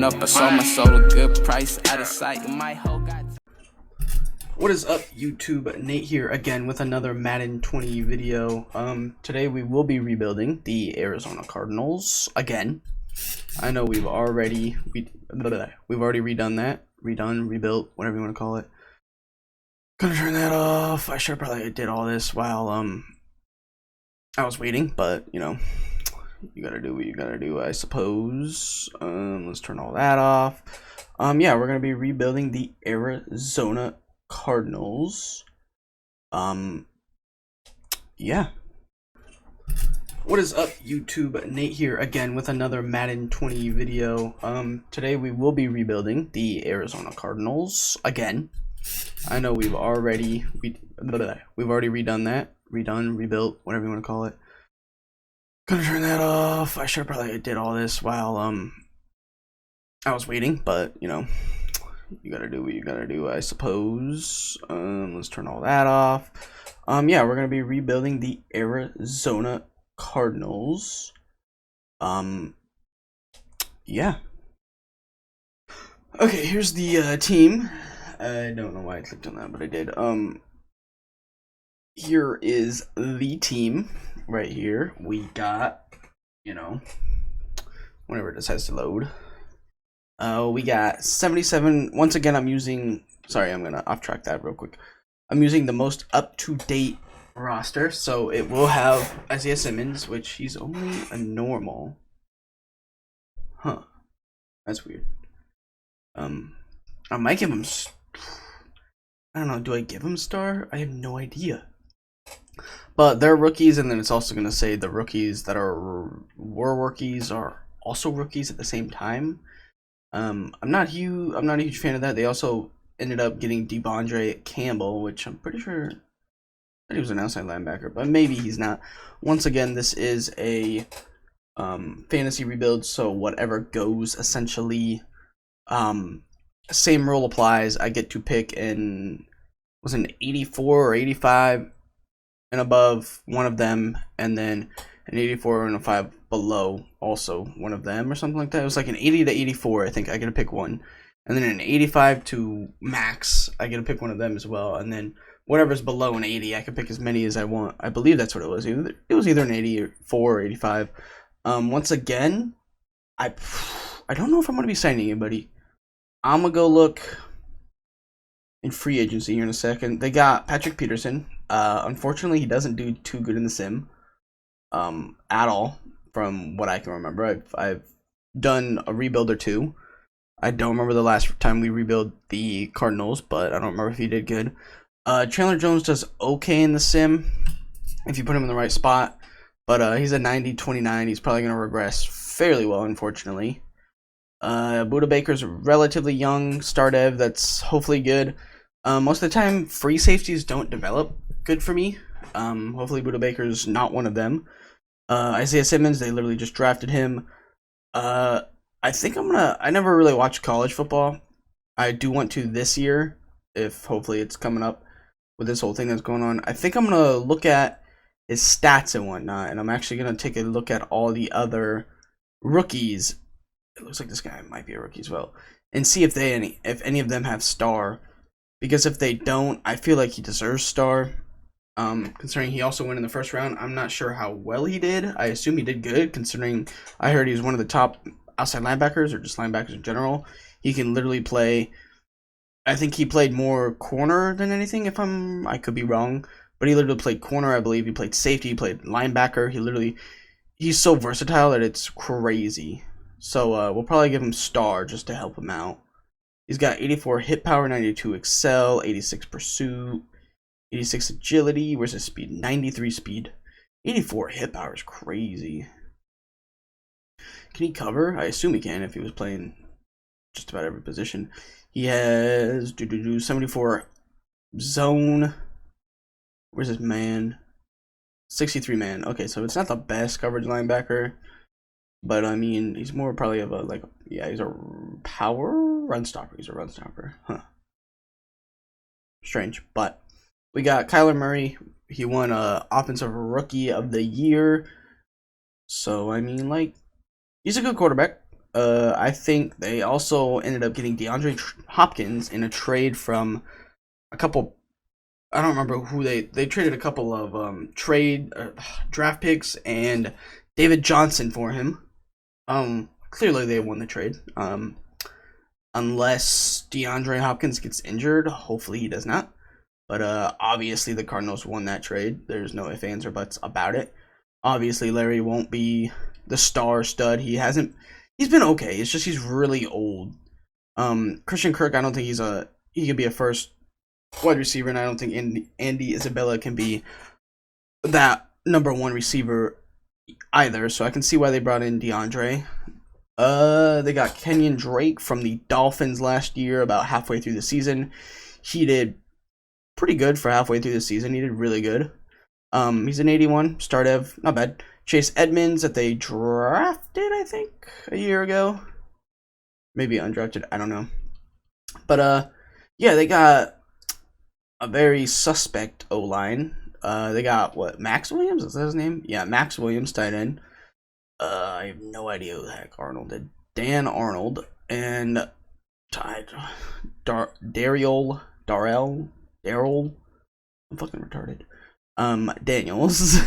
up, I sold my soul a good price, out of sight. My whole got. What is up, YouTube? Nate here again with another Madden 20 video. Today we will be rebuilding the Arizona Cardinals again. I know we've already redone that, rebuilt, whatever you want to call it. Gonna turn that off. I should probably did all this while I was waiting, but you know, you gotta do what you gotta do, I suppose. Let's turn all that off. Yeah, we're gonna be rebuilding the Arizona Cardinals. Yeah. What is up, YouTube? Nate here again with another Madden 20 video. Today we will be rebuilding the Arizona Cardinals again. I know we've already redone that, rebuilt, whatever you want to call it. Gonna turn that off. I should probably did all this while I was waiting, but you know, you gotta do what you gotta do, I suppose. Let's turn all that off. Yeah, we're gonna be rebuilding the Arizona Cardinals. Yeah. Okay, here's the team. I don't know why I clicked on that, but I did. Here is the team right here. We got, you know, whenever it decides to load. We got 77. Once again, I'm using, sorry, I'm gonna off track that real quick. I'm using the most up-to-date roster, so it will have Isaiah Simmons, which he's only a normal. Huh, that's weird. I might give him, I don't know, do I give him star? I have no idea. But they're rookies, and then it's also gonna say the rookies that were rookies are also rookies at the same time. I'm not a huge fan of that. They also ended up getting Deandre Campbell, which I'm pretty sure that he was an outside linebacker, but maybe he's not. Once again, this is a fantasy rebuild, so whatever goes essentially. Same rule applies. I get to pick an 84 or 85 and above, one of them, and then an 84 and a 5 below, also one of them, or something like that. It was like an 80 to 84, I think I get to pick one, and then an 85 to max, I get to pick one of them as well, and then whatever's below an 80, I can pick as many as I want. I believe that's what it was. It was either an 84 or 85. Once again, I don't know if I'm gonna be signing anybody. I'm gonna go look in free agency here in a second. They got Patrick Peterson. Unfortunately, he doesn't do too good in the sim at all, from what I can remember. I've done a rebuild or two. I don't remember the last time we rebuild the Cardinals, but I don't remember if he did good. Chandler Jones does okay in the sim if you put him in the right spot, but he's a 90-29. He's probably gonna regress fairly well, unfortunately. Buda Baker's a relatively young star dev that's hopefully good. Most of the time, free safeties don't develop good for me. Hopefully Buda Baker's not one of them. Isaiah Simmons, they literally just drafted him. I think I never really watched college football. I do want to this year, if hopefully it's coming up with this whole thing that's going on. I think I'm gonna look at his stats and whatnot, and I'm actually gonna take a look at all the other rookies. It looks like this guy might be a rookie as well, and see if any of them have star, because if they don't, I feel like he deserves star. Considering he also went in the first round, I'm not sure how well he did. I assume he did good, considering I heard he was one of the top outside linebackers, or just linebackers in general. He can literally play, I think he played more corner than anything, I could be wrong, but he literally played corner, I believe. He played safety, he played linebacker. He's so versatile that it's crazy. So we'll probably give him star just to help him out. He's got 84 hit power, 92 excel, 86 pursuit, 86 agility. Where's his speed? 93 speed. 84 hit power is crazy. Can he cover? I assume he can if he was playing just about every position. He has 74 zone. Where's his man? 63 man. Okay, so it's not the best coverage linebacker, but I mean, he's more probably of a, he's a power run stopper. He's a run stopper. Huh. Strange. But we got Kyler Murray. He won Offensive Rookie of the Year. So, I mean, he's a good quarterback. I think they also ended up getting DeAndre Hopkins in a trade from a couple. I don't remember who they traded a couple of draft picks and David Johnson for him. Clearly they won the trade. Unless DeAndre Hopkins gets injured, hopefully he does not. But obviously the Cardinals won that trade. There's no ifs, ands, or buts about it. Obviously Larry won't be the star stud. He's been okay. It's just he's really old. Christian Kirk, I don't think he could be a first wide receiver, and I don't think Andy Isabella can be that number one receiver either. So I can see why they brought in DeAndre. They got Kenyon Drake from the Dolphins last year, about halfway through the season. He did pretty good for halfway through the season. He did really good. He's an 81, Stardev, not bad. Chase Edmonds that they drafted, I think, a year ago. Maybe undrafted, I don't know. But yeah, they got a very suspect O-line. They got Max Williams? Is that his name? Yeah, Max Williams, tight end. I have no idea who the heck Arnold did. Dan Arnold and Daryl. I'm fucking retarded. Daniels.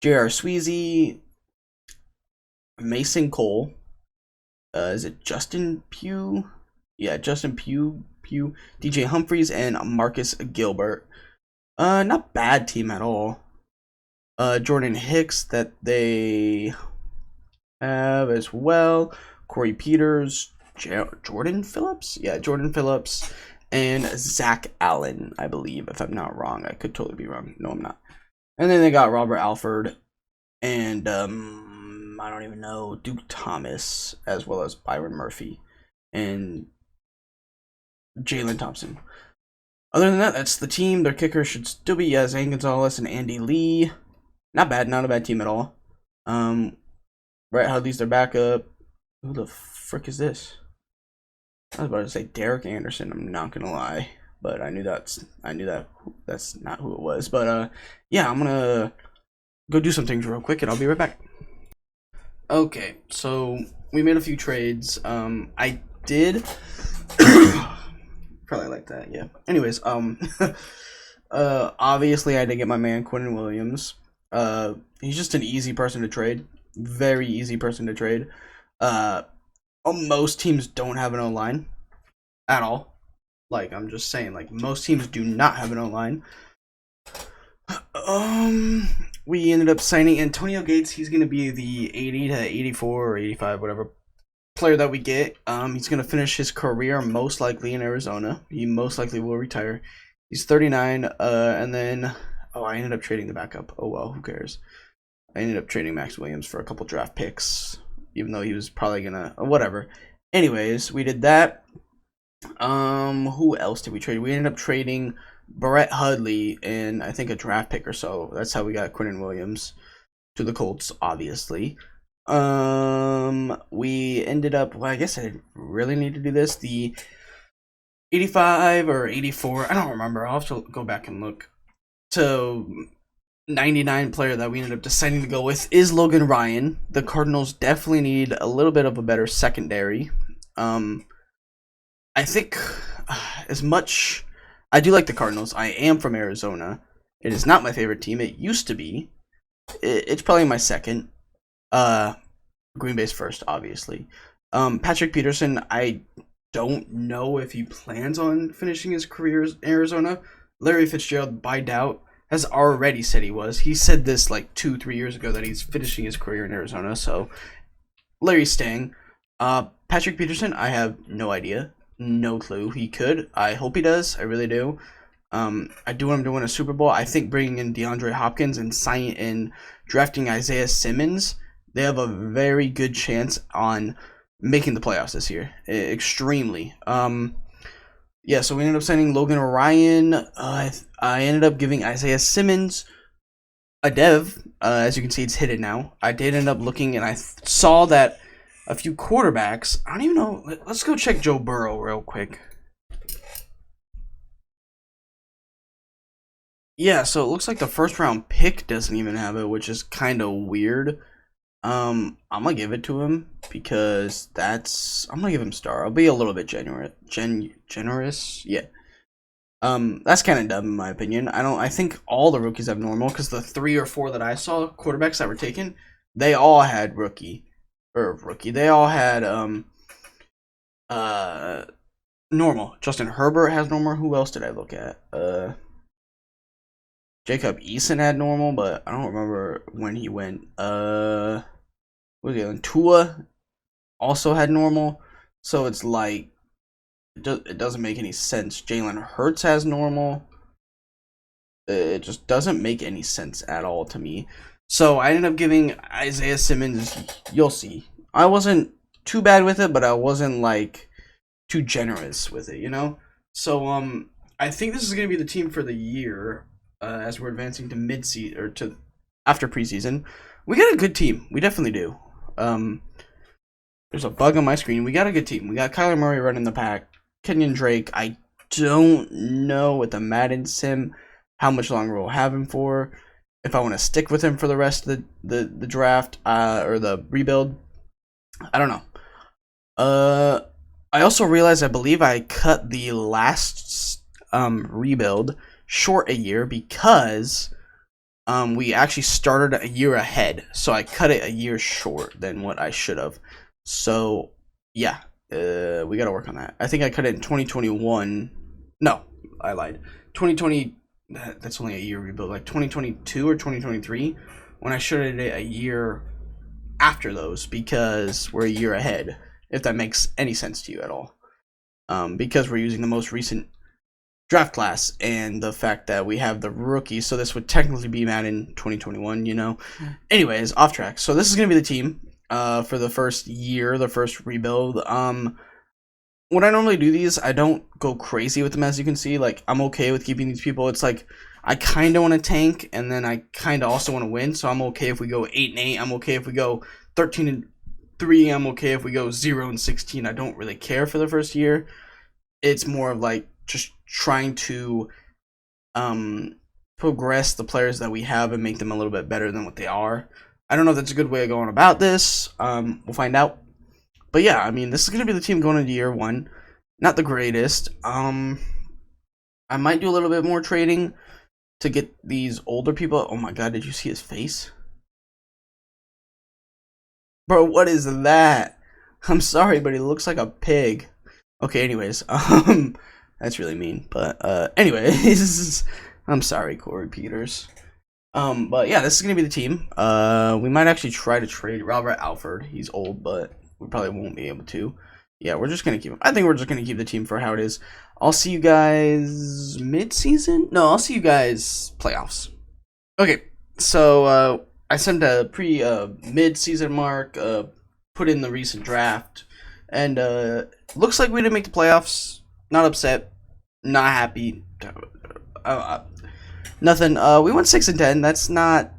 J.R. Sweezy. Mason Cole. Is it Justin Pugh? Yeah, Justin Pugh. DJ Humphries and Marcus Gilbert. Not bad team at all. Jordan Hicks that they have as well. Corey Peters, Jordan Phillips? Yeah, Jordan Phillips and Zach Allen, I believe, if I'm not wrong. I could totally be wrong. No, I'm not. And then they got Robert Alford and I don't even know, Duke Thomas, as well as Byron Murphy and Jalen Thompson. Other than that, that's the team. Their kicker should still be Zane Gonzalez and Andy Lee. Not bad, not a bad team at all. Brett Hundley's their backup. Who the frick is this? I was about to say Derek Anderson. I'm not gonna lie, but I knew that's not who it was. But yeah, I'm gonna go do some things real quick, and I'll be right back. Okay, so we made a few trades. I did probably like that, yeah. Anyways, obviously I did get my man Quinnen Williams. He's just an easy person to trade. Very easy person to trade. Most teams don't have an O-line at all. Like, I'm just saying, like, most teams do not have an O-line. We ended up signing Antonio Gates. He's going to be the 80 to 84 or 85, whatever player that we get. He's going to finish his career most likely in Arizona. He most likely will retire. He's 39, and then... Oh, I ended up trading the backup. Oh, well, who cares? I ended up trading Max Williams for a couple draft picks, even though he was probably gonna... whatever. Anyways, we did that. Who else did we trade? We ended up trading Brett Hundley and I think a draft pick or so. That's how we got Quinnen Williams to the Colts, obviously. We ended up... Well, I guess I didn't really need to do this. The 85 or 84, I don't remember. I'll have to go back and look. To 99 player that we ended up deciding to go with is Logan Ryan. The Cardinals definitely need a little bit of a better secondary. I think as much... I do like the Cardinals. I am from Arizona. It is not my favorite team. It used to be. It's probably my second. Green Bay's first, obviously. Patrick Peterson, I don't know if he plans on finishing his career in Arizona. Larry Fitzgerald, by doubt, has already said he was. He said this like 2-3 years ago that he's finishing his career in Arizona. So Larry's staying. Patrick Peterson, I have no idea. No clue. He could. I hope he does. I really do. I do want him to win a Super Bowl. I think bringing in DeAndre Hopkins and drafting Isaiah Simmons, they have a very good chance on making the playoffs this year. Extremely. Yeah, so we ended up signing Logan Ryan. I ended up giving Isaiah Simmons a dev. As you can see, it's hidden now. I did end up looking, and I saw that a few quarterbacks... I don't even know. Let's go check Joe Burrow real quick. Yeah, so it looks like the first round pick doesn't even have it, which is kind of weird. I'm gonna give it to him because I'm gonna give him star. I'll be a little bit generous. Yeah. That's kind of dumb in my opinion. I think all the rookies have normal because the 3 or 4 that I saw quarterbacks that were taken, they all had rookie. They all had normal. Justin Herbert has normal. Who else did I look at? Jacob Eason had normal, but I don't remember when he went. What was the other one? Tua also had normal. So it's like it doesn't make any sense. Jalen Hurts has normal. It just doesn't make any sense at all to me. So I ended up giving Isaiah Simmons. You'll see. I wasn't too bad with it, but I wasn't like too generous with it, you know. So I think this is gonna be the team for the year as we're advancing to mid-season or to after preseason. We got a good team. We definitely do. There's a bug on my screen. We got a good team. We got Kyler Murray running the pack. Kenyon Drake. I don't know with the Madden sim how much longer we'll have him for. If I want to stick with him for the rest of the draft or the rebuild, I don't know. I also realized I believe I cut the last rebuild short a year because we actually started a year ahead, so I cut it a year short than what I should have. So yeah, we got to work on that. I think I cut it in 2021. No, I lied. 2020. That's only a year rebuild. Like 2022 or 2023, when I should have did it a year after those because we're a year ahead. If that makes any sense to you at all, because we're using the most recent draft class and the fact that we have the rookie, so this would technically be Madden 2021, you know. Anyways, off track. So this is gonna be the team for the first year, the first rebuild. When I normally do these, I don't go crazy with them, as you can see. Like, I'm okay with keeping these people. It's like I kind of want to tank, and then I kind of also want to win. So I'm okay if we go 8-8. I'm okay if we go 13-3. I'm okay if we go 0-16. I don't really care for the first year. It's more of like just trying to progress the players that we have and make them a little bit better than what they are. I don't know if that's a good way of going about this. We'll find out. But yeah, I mean, this is going to be the team going into year 1. Not the greatest. I might do a little bit more trading to get these older people. Oh my god, did you see his face? Bro, what is that? I'm sorry, but he looks like a pig. Okay, anyways, that's really mean. But anyways, I'm sorry, Corey Peters. But yeah, this is gonna be the team. We might actually try to trade Robert Alford. He's old, but we probably won't be able to. Yeah, we're just gonna keep him. I think we're just gonna keep the team for how it is. I'll see you guys mid-season. No, I'll see you guys playoffs. Okay, so I sent a mid-season mark. Put in the recent draft, and looks like we didn't make the playoffs. Not upset, not happy. Nothing. We went 6-10. That's not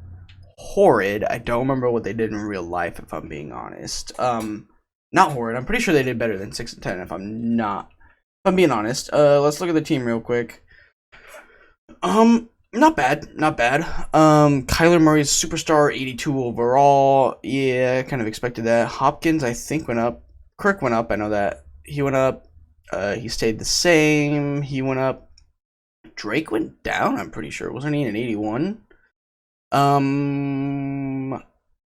horrid. I don't remember what they did in real life, if I'm being honest. Not horrid. I'm pretty sure they did better than 6-10. If I'm being honest. Let's look at the team real quick. Not bad. Kyler Murray's superstar, 82 overall. Yeah, kind of expected that. Hopkins, I think, went up. Kirk went up. I know that. He went up. He stayed the same. He went up. Drake went down, I'm pretty sure. Wasn't he an 81?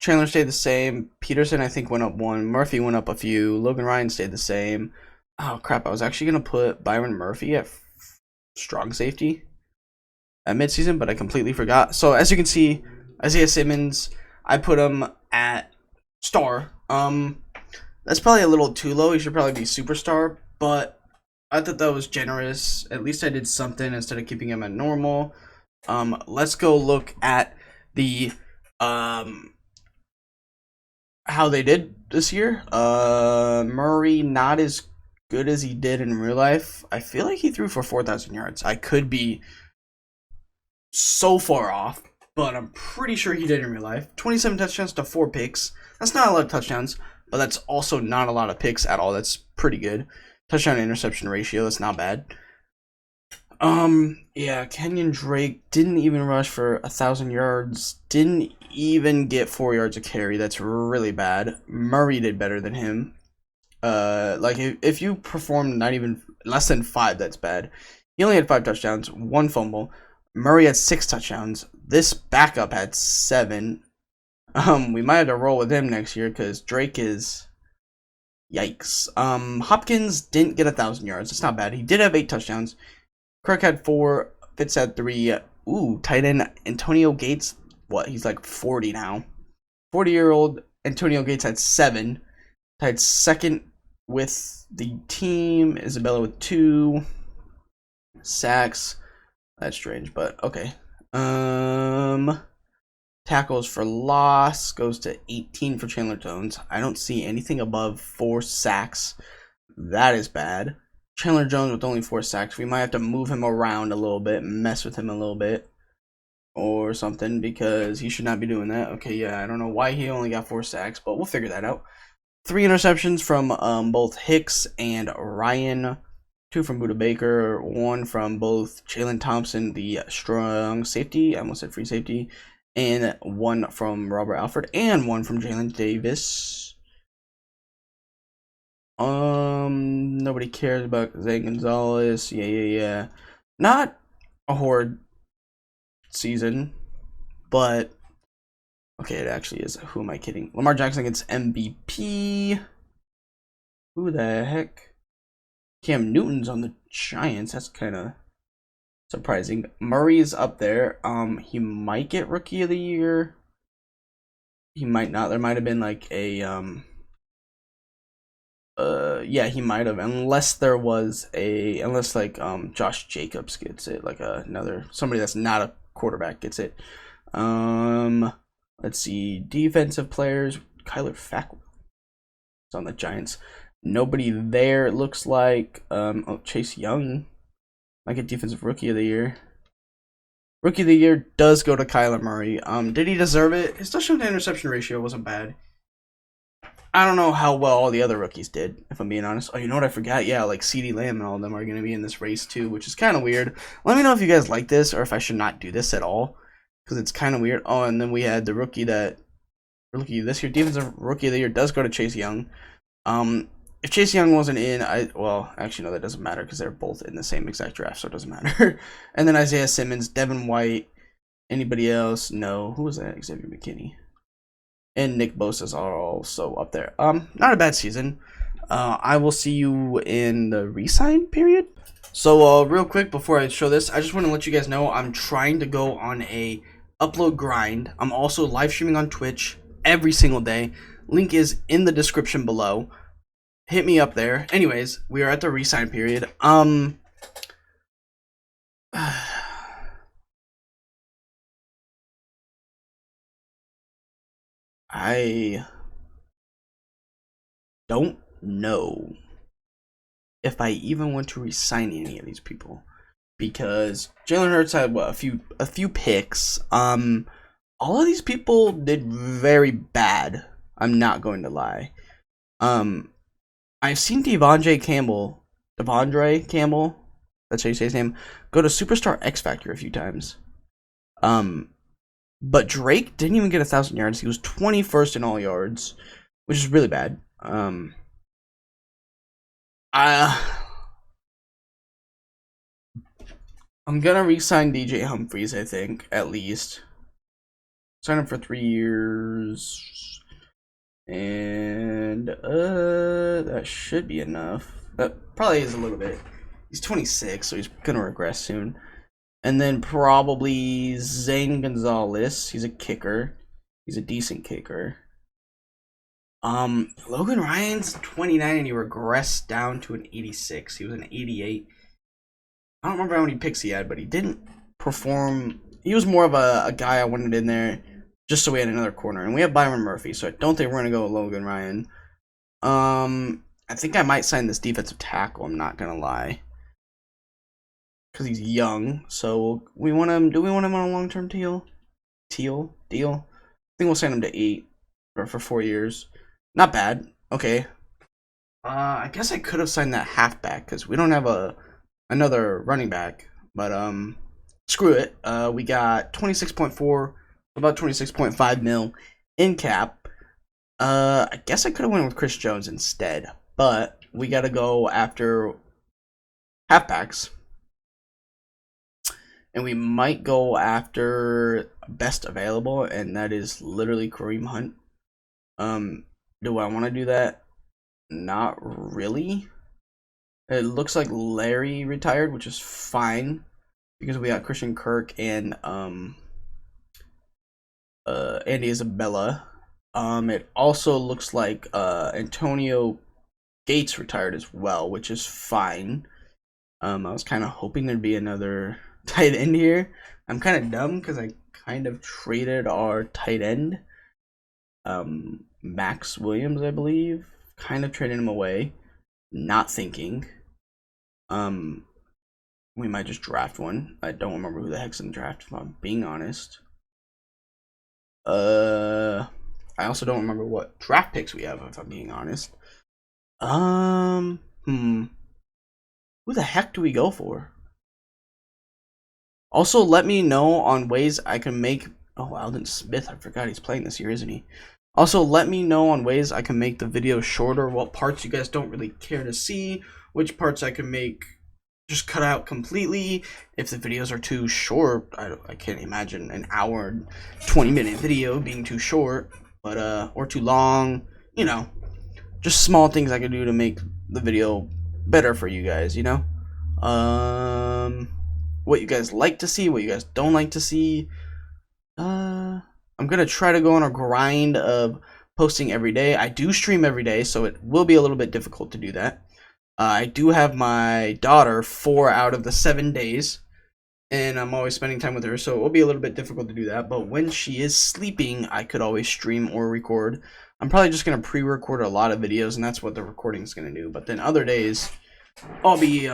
Chandler stayed the same. Peterson, I think, went up 1. Murphy went up a few. Logan Ryan stayed the same. Oh, crap. I was actually going to put Byron Murphy at strong safety at midseason, but I completely forgot. So, as you can see, Isaiah Simmons, I put him at star. That's probably a little too low. He should probably be superstar, but I thought that was generous. At least I did something instead of keeping him at normal. Let's go look at the how they did this year. Murray, not as good as he did in real life. I feel like he threw for 4,000 yards. I could be so far off, but I'm pretty sure he did in real life. 27 touchdowns to 4 picks. That's not a lot of touchdowns, but that's also not a lot of picks at all. That's pretty good. Touchdown to interception ratio, that's not bad. Yeah, Kenyon Drake didn't even rush for 1,000 yards. Didn't even get 4 yards a carry. That's really bad. Murray did better than him. Like if you perform not even less than 5, that's bad. He only had 5 touchdowns, 1 fumble. Murray had 6 touchdowns. This backup had 7. We might have to roll with him next year because Drake is, yikes. Hopkins didn't get 1,000 yards. It's not bad. He did have 8 touchdowns. Kirk had 4. Fitz had 3. Ooh, tight end Antonio Gates. What? He's like 40 now. 40-year-old Antonio Gates had 7. Tied second with the team. Isabella with 2 sacks. That's strange, but okay. Tackles for loss goes to 18 for Chandler Jones. I don't see anything above 4 sacks. That is bad. Chandler Jones with only 4 sacks. We might have to move him around a little bit, mess with him a little bit or something because he should not be doing that. Okay, yeah, I don't know why he only got 4 sacks, but we'll figure that out. 3 interceptions from both Hicks and Ryan. 2 from Budda Baker. 1 from both Jalen Thompson, the strong safety. I almost said free safety. And 1 from Robert Alford. And 1 from Jalen Davis. Nobody cares about Zay Gonzalez. Yeah. Not a horrid season, but okay, it actually is. Who am I kidding? Lamar Jackson gets MVP. Who the heck? Cam Newton's on the Giants. That's kind of surprising. Murray's up there. He might get Rookie of the Year. He might not. There might have been like a yeah, he might have, unless like Josh Jacobs gets it, like somebody that's not a quarterback gets it. Let's see, defensive players. Kyler Fackrell is on the Giants. Nobody there, it looks like. Chase Young might get defensive rookie of the year. Rookie of the year does go to Kyler Murray. Did he deserve it? His touchdown to interception ratio wasn't bad. I don't know how well all the other rookies did, if I'm being honest. Oh, you know what I forgot? Yeah, like CeeDee Lamb and all of them are going to be in this race too, which is kind of weird. Let me know if you guys like this or if I should not do this at all, because it's kind of weird. Oh, and then we had the rookie this year, defensive rookie of the year does go to Chase Young. If Chase Young wasn't in, well, actually, no, that doesn't matter because they're both in the same exact draft, so it doesn't matter. And then Isaiah Simmons, Devin White, anybody else? No. Who was that? Xavier McKinney. And Nick Bosa's are also up there. Not a bad season. I will see you in the re-sign period. So, real quick before I show this, I just want to let you guys know I'm trying to go on a upload grind. I'm also live streaming on Twitch every single day. Link is in the description below. Hit me up there. Anyways, we are at the re-sign period. I don't know if I even want to re-sign any of these people, because Jalen Hurts had a few picks. All of these people did very bad. I'm not going to lie. I've seen Devondre Campbell, that's how you say his name, go to Superstar X Factor a few times. But Drake didn't even get 1,000 yards. He was 21st in all yards, which is really bad. I'm gonna re-sign DJ Humphries, I think, at least. Sign up for 3 years. And that should be enough. That probably is a little bit. He's 26, so he's gonna regress soon. And then probably Zane Gonzalez. He's a kicker. He's a decent kicker. Logan Ryan's 29 and he regressed down to an 86. He was an 88. I don't remember how many picks he had, but he didn't perform. He was more of a guy I wanted in there just so we had another corner. And we have Byron Murphy, so I don't think we're going to go with Logan Ryan. I think I might sign this defensive tackle. I'm not going to lie. Because he's young, so we want him. Do we want him on a long-term deal? Deal? I think we'll sign him to 8 or for 4 years. Not bad. Okay. I guess I could have signed that halfback because we don't have another running back. But screw it. We got 26.4 about 26.5 mil in cap. I guess I could have went with Chris Jones instead, but we got to go after halfbacks. And we might go after best available, and that is literally Kareem Hunt. Do I want to do that? Not really. It looks like Larry retired, which is fine because we got Christian Kirk and Andy Isabella. It also looks like Antonio Gates retired as well, which is fine. I was kind of hoping there'd be another tight end here. I'm kind of dumb because I kind of traded our tight end, Max Williams, I believe. Kind of traded him away, not thinking. We might just draft one. I don't remember who the heck's in the draft, if I'm being honest. I also don't remember what draft picks we have, if I'm being honest. Who the heck do we go for? Also, let me know on ways I can make... Oh, Alden Smith, I forgot he's playing this year, isn't he? Also, let me know on ways I can make the video shorter, what parts you guys don't really care to see, which parts I can make just cut out completely. If the videos are too short, I can't imagine an hour and 20-minute video being too short, but or too long, you know. Just small things I can do to make the video better for you guys, you know? What you guys like to see, what you guys don't like to see. I'm gonna try to go on a grind of posting every day. I do stream every day, so it will be a little bit difficult to do that. I do have my daughter 4 out of the 7 days, and I'm always spending time with her, so it will be a little bit difficult to do that. But when she is sleeping, I could always stream or record. I'm probably just gonna pre-record a lot of videos, and that's what the recording is gonna do. But then other days, I'll be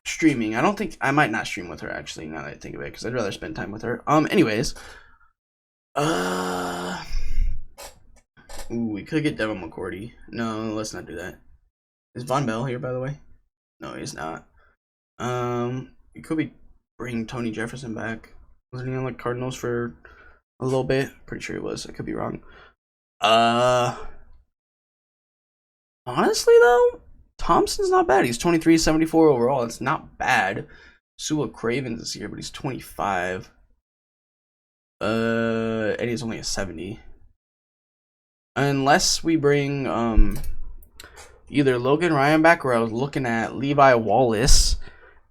streaming. I might not stream with her, actually, now that I think of it, because I'd rather spend time with her. Anyways, ooh, we could get Devin McCourty. No, let's not do that. Is Von Bell here, by the way? No, he's not. We could be bringing Tony Jefferson back. Wasn't he on the Cardinals for a little bit? Pretty sure he was. I could be wrong. Honestly though, Thompson's not bad. He's 23-74 overall. It's not bad. Sua Cravens is here, but he's 25. And he's only a 70. Unless we bring either Logan Ryan back, or I was looking at Levi Wallace,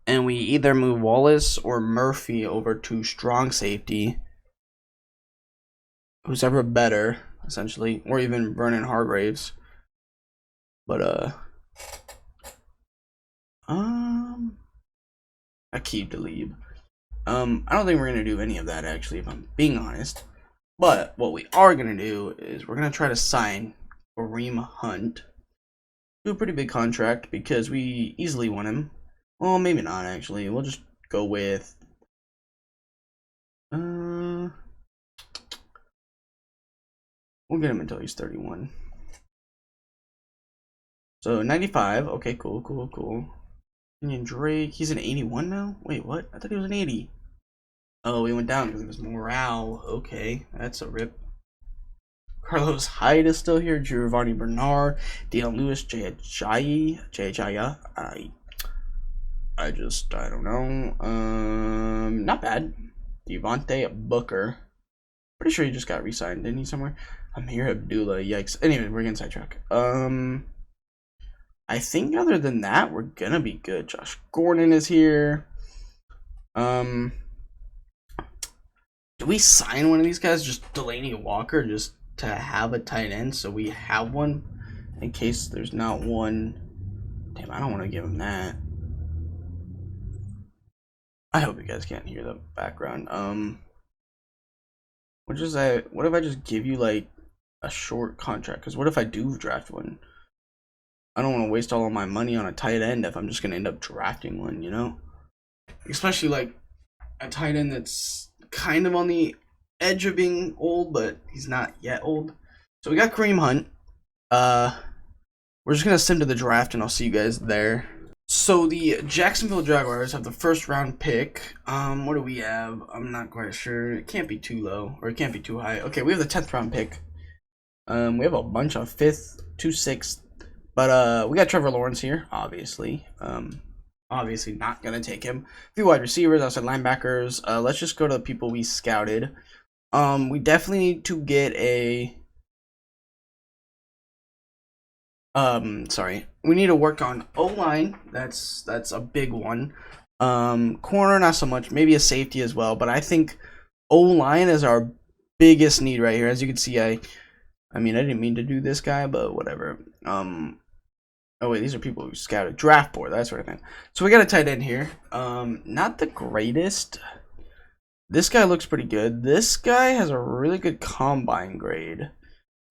and we either move Wallace or Murphy over to strong safety, who's ever better, essentially, or even Vernon Hargraves. But Aqib Talib. I don't think we're gonna do any of that, actually, if I'm being honest. But what we are gonna do is we're gonna try to sign Kareem Hunt to a pretty big contract, because we easily want him. Well, maybe not, actually. We'll just go with we'll get him until he's 31. So 95. Okay, cool. Kenyon Drake, he's an 81 now? Wait, what? I thought he was an 80. Oh, he went down because it was morale. Okay, that's a rip. Carlos Hyde is still here. Giovanni Bernard, Deion Lewis, Jaya. I don't know. Not bad. Devontae Booker. Pretty sure he just got re-signed, didn't he, somewhere? Amir Abdullah. Yikes. Anyway, we're getting sidetracked. I think other than that, we're gonna be good. Josh Gordon is here. Do we sign one of these guys? Just Delaney Walker, just to have a tight end, so we have one in case there's not one. Damn, I don't want to give him that. I hope you guys can't hear the background. What if I just give you like a short contract? Because what if I do draft one? I don't want to waste all of my money on a tight end if I'm just gonna end up drafting one, you know? Especially like a tight end that's kind of on the edge of being old, but he's not yet old. So we got Kareem Hunt. We're just gonna sim to the draft, and I'll see you guys there. So the Jacksonville Jaguars have the first round pick. What do we have? I'm not quite sure. It can't be too low or it can't be too high. Okay, we have the 10th round pick. We have a bunch of 5th to 6th, but we got Trevor Lawrence here, obviously. Obviously not gonna take him. A few wide receivers, outside linebackers. Let's just go to the people we scouted. We definitely need to get a. Sorry. We need to work on O-line. That's a big one. Corner, not so much. Maybe a safety as well. But I think O-line is our biggest need right here. As you can see, I mean, I didn't mean to do this guy, but whatever. Oh wait, these are people who scouted draft board. That sort of thing. So we got a tight end here. Not the greatest. This guy looks pretty good. This guy has a really good combine grade.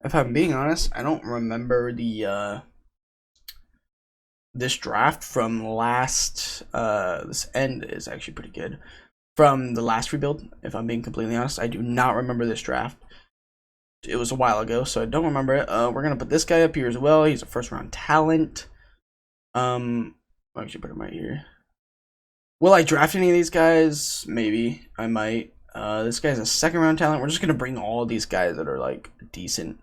If I'm being honest, I don't remember the this draft from last. This end is actually pretty good from the last rebuild. If I'm being completely honest, I do not remember this draft. It was a while ago, so I don't remember it. We're gonna put this guy up here as well. He's a first round talent. I'll actually put him right here. Will I draft any of these guys? Maybe I might. This guy's a second round talent. We're just gonna bring all these guys that are like decent.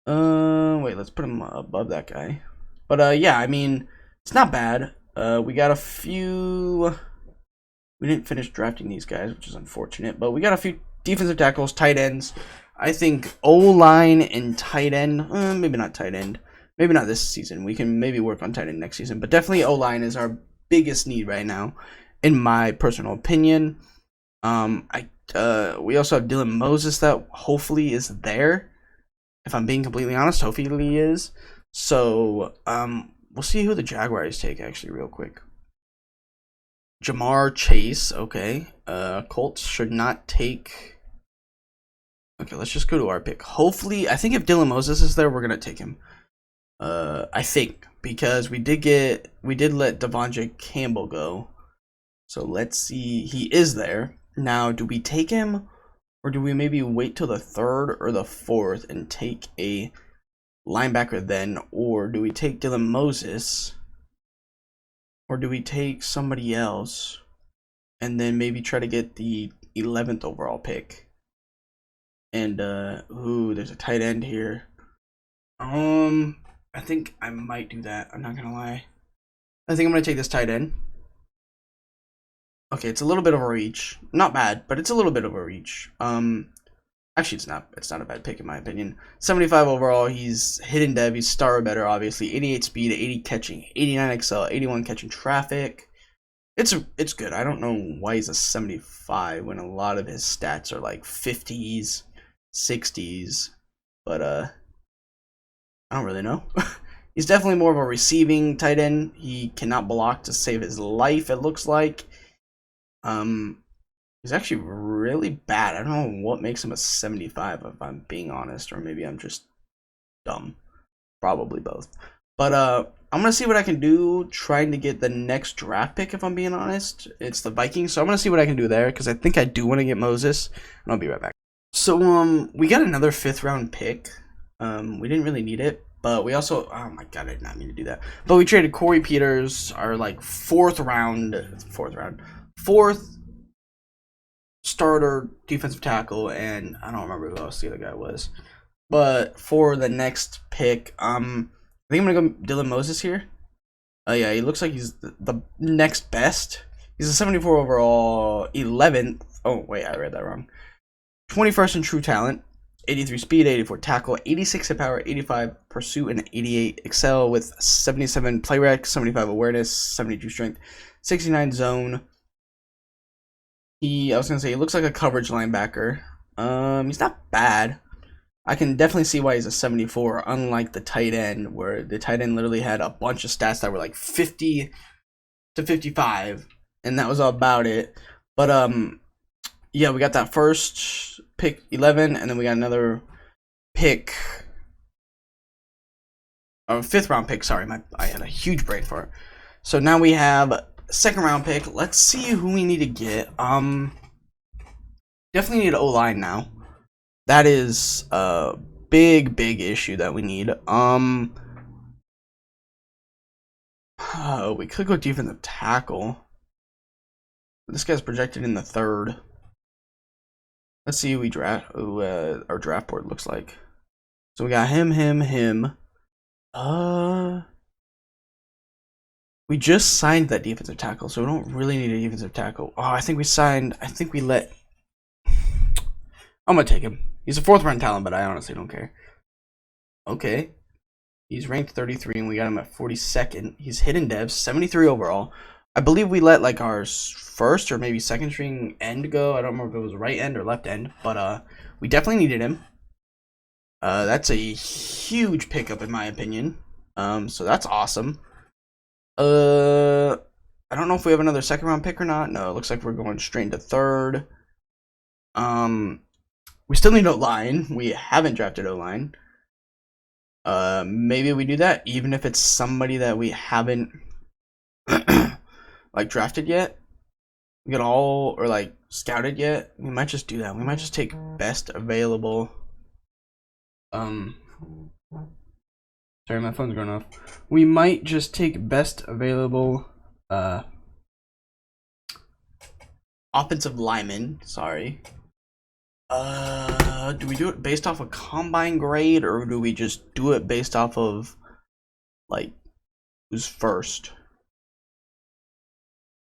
Wait, let's put him above that guy. But yeah, I mean, it's not bad. We got a few. We didn't finish drafting these guys, which is unfortunate. But we got a few defensive tackles, tight ends. I think O-line and tight end. Maybe not tight end. Maybe not this season. We can maybe work on tight end next season. But definitely O-line is our biggest need right now, in my personal opinion. We also have Dylan Moses that hopefully is there. If I'm being completely honest, hopefully he is. So, we'll see who the Jaguars take, actually, real quick. Jamar Chase, okay. Colts should not take. Okay, let's just go to our pick. Hopefully, I think if Dylan Moses is there, we're gonna take him. I think because we did let Devondre Campbell go. So let's see. He is there now. Do we take him? Or do we maybe wait till the 3rd or the 4th and take a linebacker then? Or do we take Dylan Moses? Or do we take somebody else and then maybe try to get the 11th overall pick? And, there's a tight end here. I think I might do that. I'm not gonna lie. I think I'm gonna take this tight end. Okay, it's a little bit of a reach. Not bad, but it's a little bit of a reach. Actually, it's not a bad pick in my opinion. 75 overall. He's hidden dev. He's star or better, obviously. 88 speed, 80 catching, 89 excel, 81 catching traffic. It's good. I don't know why he's a 75 when a lot of his stats are like 50s, 60s, but I don't really know. He's definitely more of a receiving tight end. He cannot block to save his life, it looks like. He's actually really bad. I don't know what makes him a 75 if I'm being honest, or maybe I'm just dumb. Probably both. But I'm gonna see what I can do trying to get the next draft pick if I'm being honest. It's the Vikings, so I'm gonna see what I can do there because I think I do want to get Moses, and I'll be right back. So we got another 5th round pick. We didn't really need it, but we also, oh my god, I did not mean to do that. But we traded Corey Peters, our like 4th starter defensive tackle, and I don't remember who else the other guy was. But for the next pick, I think I'm gonna go Dylan Moses here. Yeah, he looks like he's the next best. He's a 74 overall, 11th. Oh wait, I read that wrong. 21st in true talent, 83 speed, 84 tackle, 86 hit power, 85 pursuit, and 88 excel with 77 play rec, 75 awareness, 72 strength, 69 zone. I was gonna say he looks like a coverage linebacker. He's not bad. I can definitely see why he's a 74, unlike the tight end, where the tight end literally had a bunch of stats that were like 50 to 55, and that was all about it. But yeah, we got that first pick 11, and then we got another pick, 5th round pick. Sorry, I had a huge brain fart. So now we have 2nd round pick. Let's see who we need to get. Definitely need O-line now. That is a big issue that we need. We could go defensive tackle. This guy's projected in the 3rd. Let's see who we draft. Our draft board looks like. So we got him. We just signed that defensive tackle, so we don't really need a defensive tackle. Oh, I think we let. I'm gonna take him. He's a 4th round talent, but I honestly don't care. Okay. He's ranked 33, and we got him at 42nd. He's hidden devs, 73 overall. I believe we let like our 1st or maybe 2nd string end go. I don't remember if it was right end or left end, but we definitely needed him. That's a huge pickup in my opinion. So that's awesome. I don't know if we have another 2nd round pick or not. No, it looks like we're going straight into 3rd. We still need O-line. We haven't drafted O-line. Maybe we do that, even if it's somebody that we haven't like drafted yet. We got all or like scouted yet. We might just do that. We might just take best available. Sorry, my phone's going off. We might just take best available offensive lineman. Sorry. Do we do it based off a combine grade, or do we just do it based off of like who's first?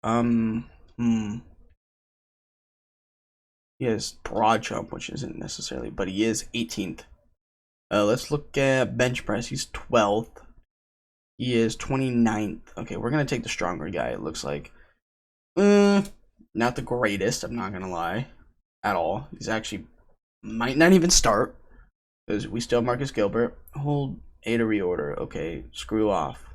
He has broad jump, which isn't necessarily, but he is 18th. Let's look at bench press. He's 12th. He is 29th. Okay, we're gonna take the stronger guy. It looks like, not the greatest. I'm not gonna lie, at all. He's actually might not even start because we still have Marcus Gilbert. Hold A to reorder. Okay, screw off.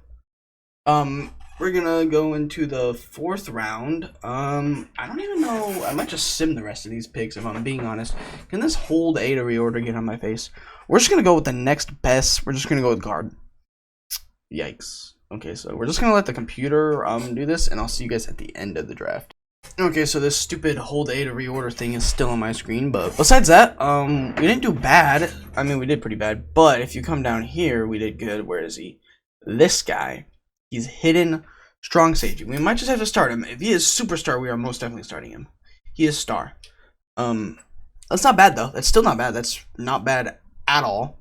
We're gonna go into the 4th round. I don't even know. I might just sim the rest of these picks if I'm being honest. Can this hold A to reorder get on my face? We're just gonna go with the next best. We're just gonna go with guard. Yikes. Okay, so we're just gonna let the computer do this, and I'll see you guys at the end of the draft. Okay, so this stupid hold A to reorder thing is still on my screen, but besides that, we didn't do bad. I mean, we did pretty bad, but if you come down here, we did good. Where is he? This guy. He's hidden strong safety. We might just have to start him. If he is superstar, we are most definitely starting him. He is star. That's not bad though. That's still not bad. That's not bad at all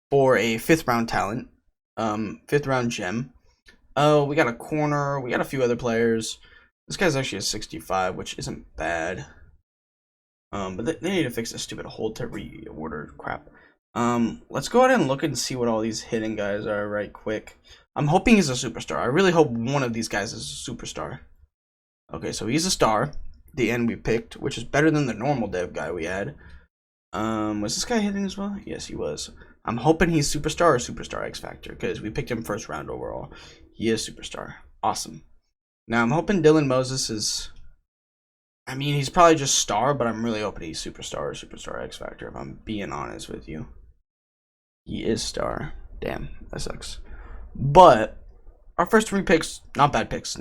for a 5th round talent. 5th round gem. Oh, we got a corner. We got a few other players. This guy's actually a 65, which isn't bad. But they need to fix this stupid hold to reorder crap. Let's go ahead and look and see what all these hidden guys are right quick. I'm hoping he's a superstar. I really hope one of these guys is a superstar. Okay, so he's a star. The end we picked, which is better than the normal dev guy we had. Was this guy hidden as well? Yes, he was. I'm hoping he's superstar or superstar X Factor because we picked him 1st round overall. He is superstar. Awesome. Now I'm hoping Dylan Moses is. I mean, he's probably just star, but I'm really hoping he's superstar or superstar X Factor. If I'm being honest with you, he is star. Damn, that sucks. But our first 3 picks, not bad picks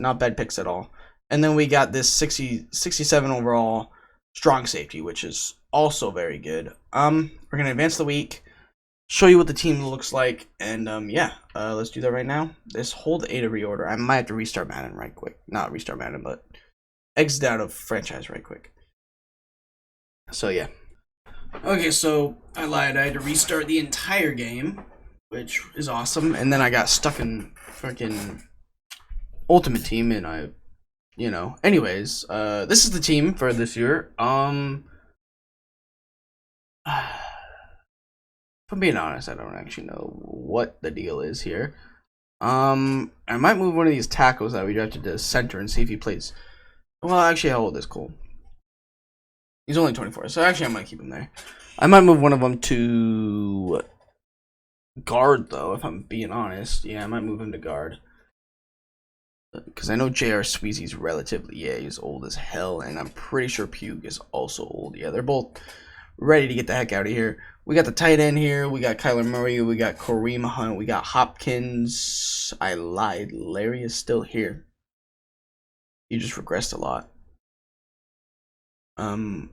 at all. And then we got this 67 overall strong safety, which is also very good. We're gonna advance the week, show you what the team looks like, and yeah, let's do that right now. This hold A to reorder. I might have to restart Madden right quick. Not restart Madden, but exit out of franchise right quick. So yeah. Okay, so I lied. I had to restart the entire game, which is awesome. And then I got stuck in freaking Ultimate Team, and anyways, this is the team for this year. If I'm being honest, I don't actually know what the deal is here. I might move one of these tackles that we drafted to center and see if he plays. Well, actually, how old is Cole? He's only 24, so actually I might keep him there. I might move one of them to guard, though, if I'm being honest. Yeah, I might move him to guard. Because I know J.R. Sweezy's relatively, he's old as hell, and I'm pretty sure Pugh is also old. Yeah, they're both ready to get the heck out of here. We got the tight end here. We got Kyler Murray. We got Kareem Hunt. We got Hopkins. I lied. Larry is still here. He just regressed a lot. I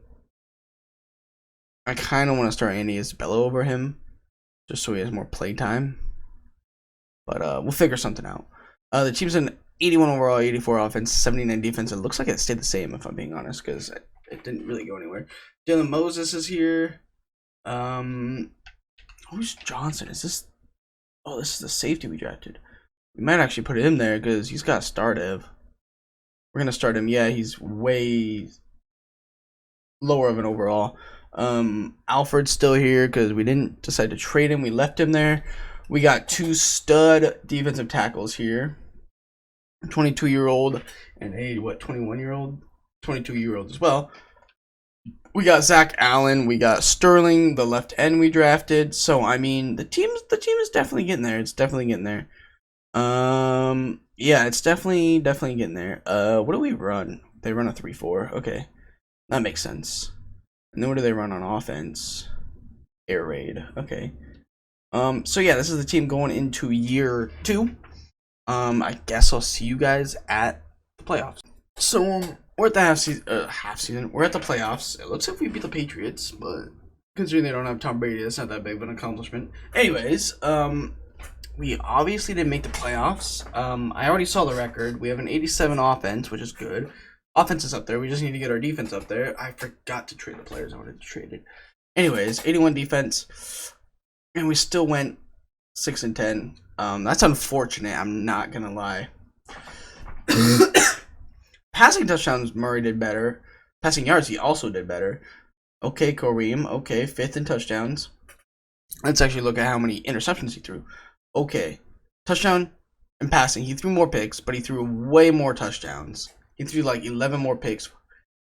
kind of want to start Andy Isabella over him, just so he has more play time. But we'll figure something out. The team's an 81 overall, 84 offense, 79 defense. It looks like it stayed the same, if I'm being honest, because it didn't really go anywhere. Dylan Moses is here. Who's Johnson? Is this? Oh, this is the safety we drafted. We might actually put him there because he's got start Ev. We're gonna start him. Yeah, he's way lower of an overall. Alfred's still here because we didn't decide to trade him. We left him there. We got 2 stud defensive tackles here. 22-year-old and a 21-year-old, 22-year-old as well. We got Zach Allen, we got Sterling, the left end we drafted. So I mean, the team is definitely getting there. It's definitely getting there. Yeah, it's definitely getting there. What do we run? They run a 3-4. Okay, that makes sense. And then what do they run on offense? Air raid. Okay. So yeah, this is the team going into year 2. I guess I'll see you guys at the playoffs. So we're at the half season. We're at the playoffs. It looks like we beat the Patriots, but considering they don't have Tom Brady, that's not that big of an accomplishment. Anyways, we obviously didn't make the playoffs. I already saw the record. We have an 87 offense, which is good. Offense is up there. We just need to get our defense up there. I forgot to trade the players I wanted to trade it. Anyways, 81 defense, and we still went 6-10. That's unfortunate. I'm not gonna lie. Passing touchdowns, Murray did better. Passing yards, he also did better. Okay, Kareem. Okay, 5th in touchdowns. Let's actually look at how many interceptions he threw. Okay, touchdown and passing. He threw more picks, but he threw way more touchdowns. He threw like 11 more picks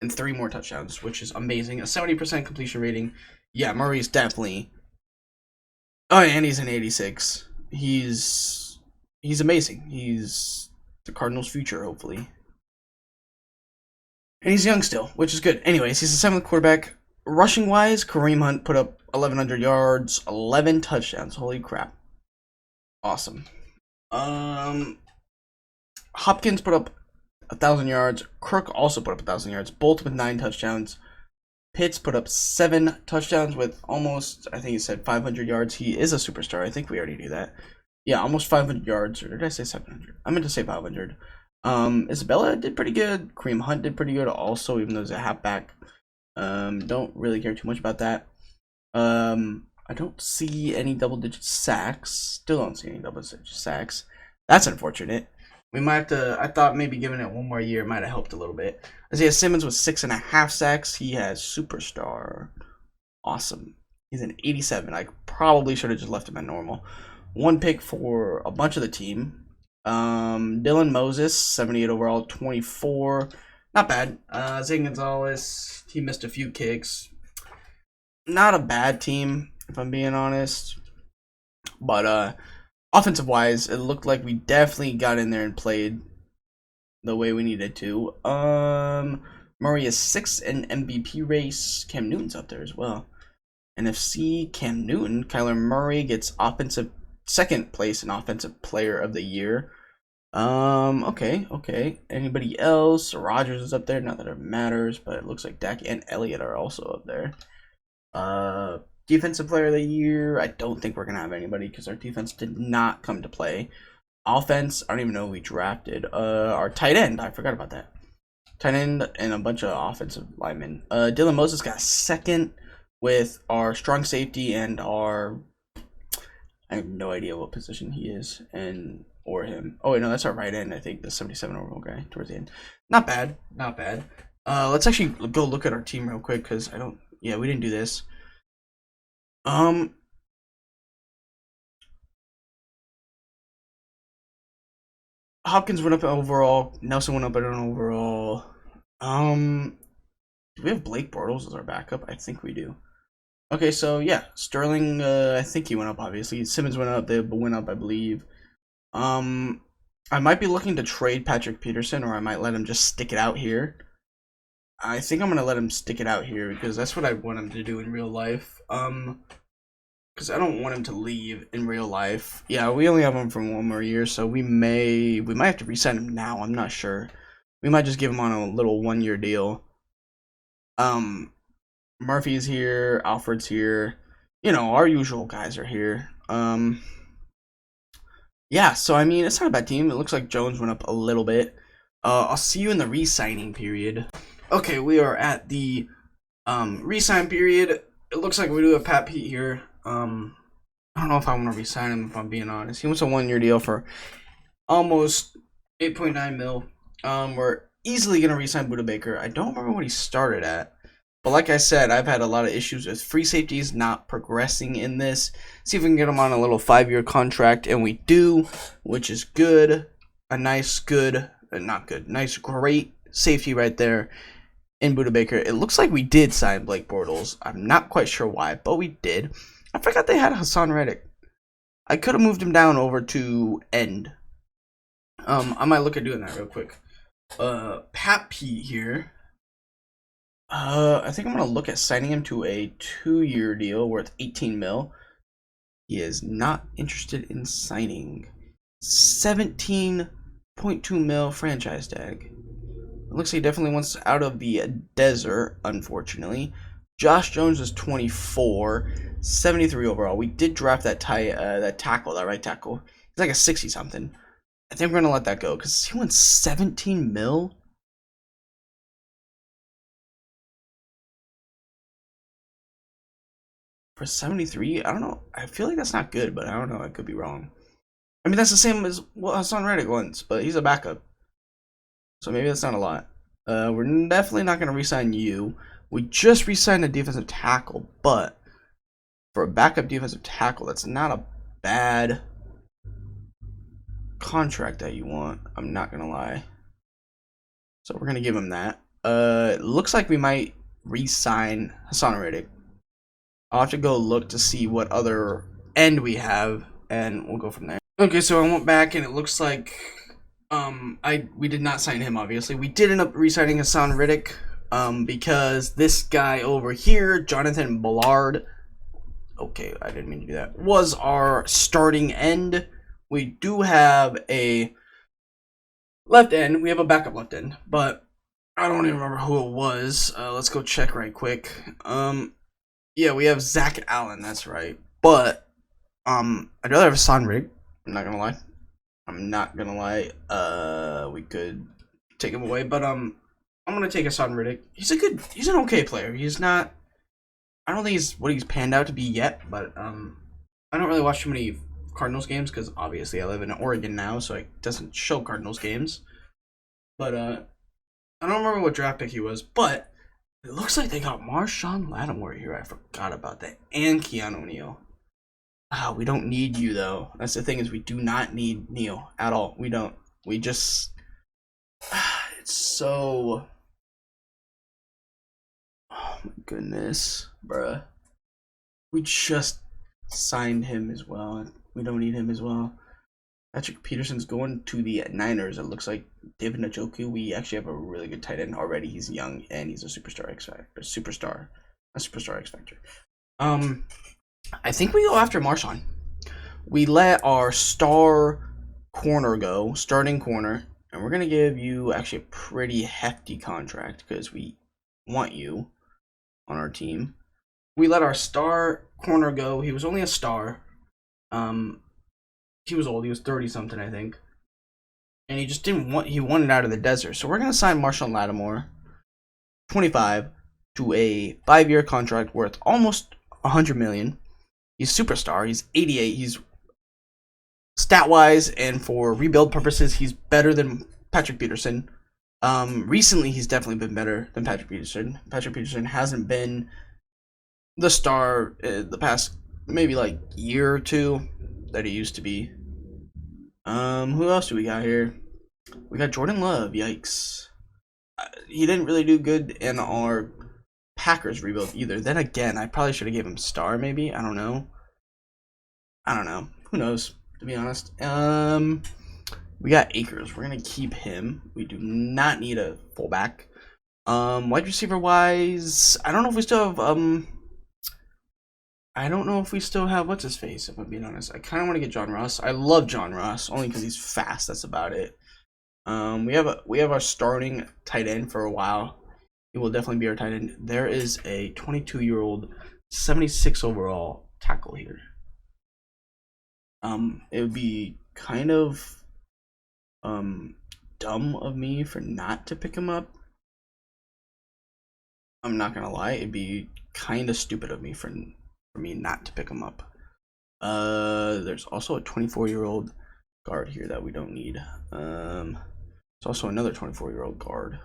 and 3 more touchdowns, which is amazing. A 70% completion rating. Yeah, Murray's definitely. Oh, and he's an 86. He's amazing. He's the Cardinals' future, hopefully. And he's young still, which is good. Anyways, he's a 7th quarterback. Rushing wise, Kareem Hunt put up 1,100 yards, 11 touchdowns. Holy crap. Awesome. Hopkins put up 1,000 yards. Kirk also put up 1,000 yards, both with 9 touchdowns. Pitts put up 7 touchdowns with almost, I think he said 500 yards. He is a superstar. I think we already knew that. Yeah, almost 500 yards. Or did I say 700? I meant to say 500. Isabella did pretty good. Kareem Hunt did pretty good also, even though he's a halfback. Don't really care too much about that. I don't see any double-digit sacks. Still don't see any double-digit sacks. That's unfortunate. We might have to. I thought maybe giving it one more year might have helped a little bit. Isaiah Simmons with 6.5 sacks. He has superstar. Awesome. He's an 87. I probably should have just left him at normal. 1 pick for a bunch of the team. Dylan Moses, 78 overall, 24. Not bad. Zay Gonzalez, he missed a few kicks. Not a bad team, if I'm being honest. But offensive wise, it looked like we definitely got in there and played the way we needed to. Murray is 6th in MVP race. Cam Newton's up there as well. NFC Cam Newton, Kyler Murray gets offensive 2nd place in offensive player of the year. Okay. Anybody else? Rodgers is up there. Not that it matters, but it looks like Dak and Elliott are also up there. Defensive player of the year. I don't think we're gonna have anybody because our defense did not come to play. Offense, I don't even know who we drafted. Our tight end. I forgot about that. Tight end and a bunch of offensive linemen. Dylan Moses got 2nd with our strong safety and our. I have no idea what position he is or him. Oh wait, no, that's our right end. I think the 77 overall guy towards the end. Not bad. Let's actually go look at our team real quick because I don't. Yeah, we didn't do this. Hopkins went up overall. Nelson went up at an overall. Do we have Blake Bortles as our backup? I think we do. Okay, so yeah, Sterling. I think he went up. Obviously, Simmons went up. They went up, I believe. I might be looking to trade Patrick Peterson, or I might let him just stick it out here. I think I'm gonna let him stick it out here because that's what I want him to do in real life. Because I don't want him to leave in real life. Yeah, we only have him for 1 more year, so we might have to resign him now. I'm not sure. We might just give him on a little 1-year deal. Murphy's here, Alfred's here. You know, our usual guys are here. yeah, so I mean, it's not a bad team. It looks like Jones went up a little bit. I'll see you in the re-signing period. Okay, we are at the re-sign period. It looks like we do have Pat Pete here. I don't know if I want to re-sign him, if I'm being honest. He wants a 1-year deal for almost 8.9 mil. We're easily gonna re-sign Buda Baker. I don't remember what he started at, but like I said, I've had a lot of issues with free safeties not progressing in this. See if we can get him on a little 5-year contract, and we do, which is good. A nice, good, not good, nice, great safety right there in Buda Baker. It looks like we did sign Blake Bortles. I'm not quite sure why, but we did. I forgot they had Hassan Reddick. I could have moved him down over to end. I might look at doing that real quick. Pat Pete here. I think I'm gonna look at signing him to a 2-year deal worth 18 mil. He is not interested in signing. 17.2 mil franchise tag. It looks like he definitely wants out of the desert, unfortunately. Josh Jones is 24, 73 overall. We did draft that right tackle. He's like a 60 something. I think we're gonna let that go because he went 17 mil. For 73, I don't know. I feel like that's not good, but I don't know. I could be wrong. I mean, that's the same as what Hassan Reddick wants, but he's a backup. So maybe that's not a lot. We're definitely not going to re-sign you. We just re-signed a defensive tackle, but for a backup defensive tackle, that's not a bad contract that you want. I'm not going to lie. So we're going to give him that. It looks like we might re-sign Hassan Reddick. I'll have to go look to see what other end we have, and we'll go from there. Okay, so I went back, and it looks like we did not sign him, obviously. We did end up re-signing Hassan Reddick because this guy over here, Jonathan Ballard, okay, I didn't mean to do that, was our starting end. We do have a left end. We have a backup left end, but I don't even remember who it was. Let's go check right quick. Yeah, we have Zach Allen, that's right. But I'd rather have Hassan Reddick. I'm not gonna lie. We could take him away, but I'm gonna take Hassan Reddick. He's an okay player. He's not, I don't think he's what he's panned out to be yet, but I don't really watch too many Cardinals games because obviously I live in Oregon now, so it doesn't show Cardinals games. But I don't remember what draft pick he was, but it looks like they got Marshawn Lattimore here. I forgot about that. And Keanu Neal. We don't need you, though. That's the thing, is we do not need Neal at all. We don't. We just... it's so... oh, my goodness. Bruh. We just signed him as well. We don't need him as well. Patrick Peterson's going to the Niners. It looks like Devin Mccourty. We actually have a really good tight end already. He's young and he's a superstar X Factor. A superstar X Factor. I think we go after Marshawn. We let our star corner go, starting corner, and we're gonna give you actually a pretty hefty contract because we want you on our team. We let our star corner go. He was only a star. He was old. He was 30 something, I think. And he just didn't want. He wanted out of the desert. So we're gonna sign Marshawn Lattimore, 25, to a 5-year contract worth almost 100 million. He's a superstar. He's 88. He's stat wise and for rebuild purposes, he's better than Patrick Peterson. Recently, he's definitely been better than Patrick Peterson. Patrick Peterson hasn't been the star the past maybe like year or two that he used to be. Who else do we got here? We got Jordan Love. Yikes. He didn't really do good in our Packers rebuild either. Then again, I probably should have given him star maybe. I don't know. Who knows, to be honest. We got Akers. We're gonna keep him. We do not need a fullback. Wide receiver wise, I don't know if we still have what's his face, if I'm being honest. I kind of want to get John Ross. I love John Ross only because he's fast. That's about it. We have our starting tight end for a while. He will definitely be our tight end. There is a 22-year-old, 76 overall tackle here. It would be kind of dumb of me for not to pick him up. I'm not gonna lie, it'd be kind of stupid of me for me not to pick him up. There's also a 24-year-old guard here that we don't need. There's also another 24-year-old guard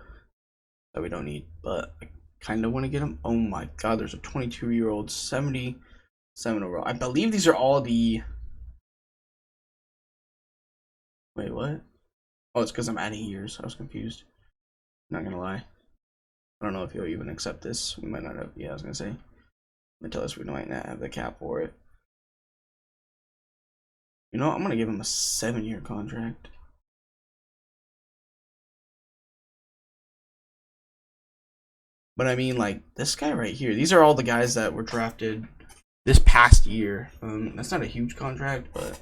that we don't need, but I kind of want to get him. Oh my god, there's a 22-year-old 77 overall. I believe these are all the... Wait, what? Oh, it's because I'm adding years. I was confused. Not gonna lie. I don't know if he'll even accept this. We might not have... Yeah, I was gonna say. They tell us we might not have the cap for it. You know, I'm gonna give him a 7-year contract. But I mean, like, this guy right here. These are all the guys that were drafted this past year. That's not a huge contract, but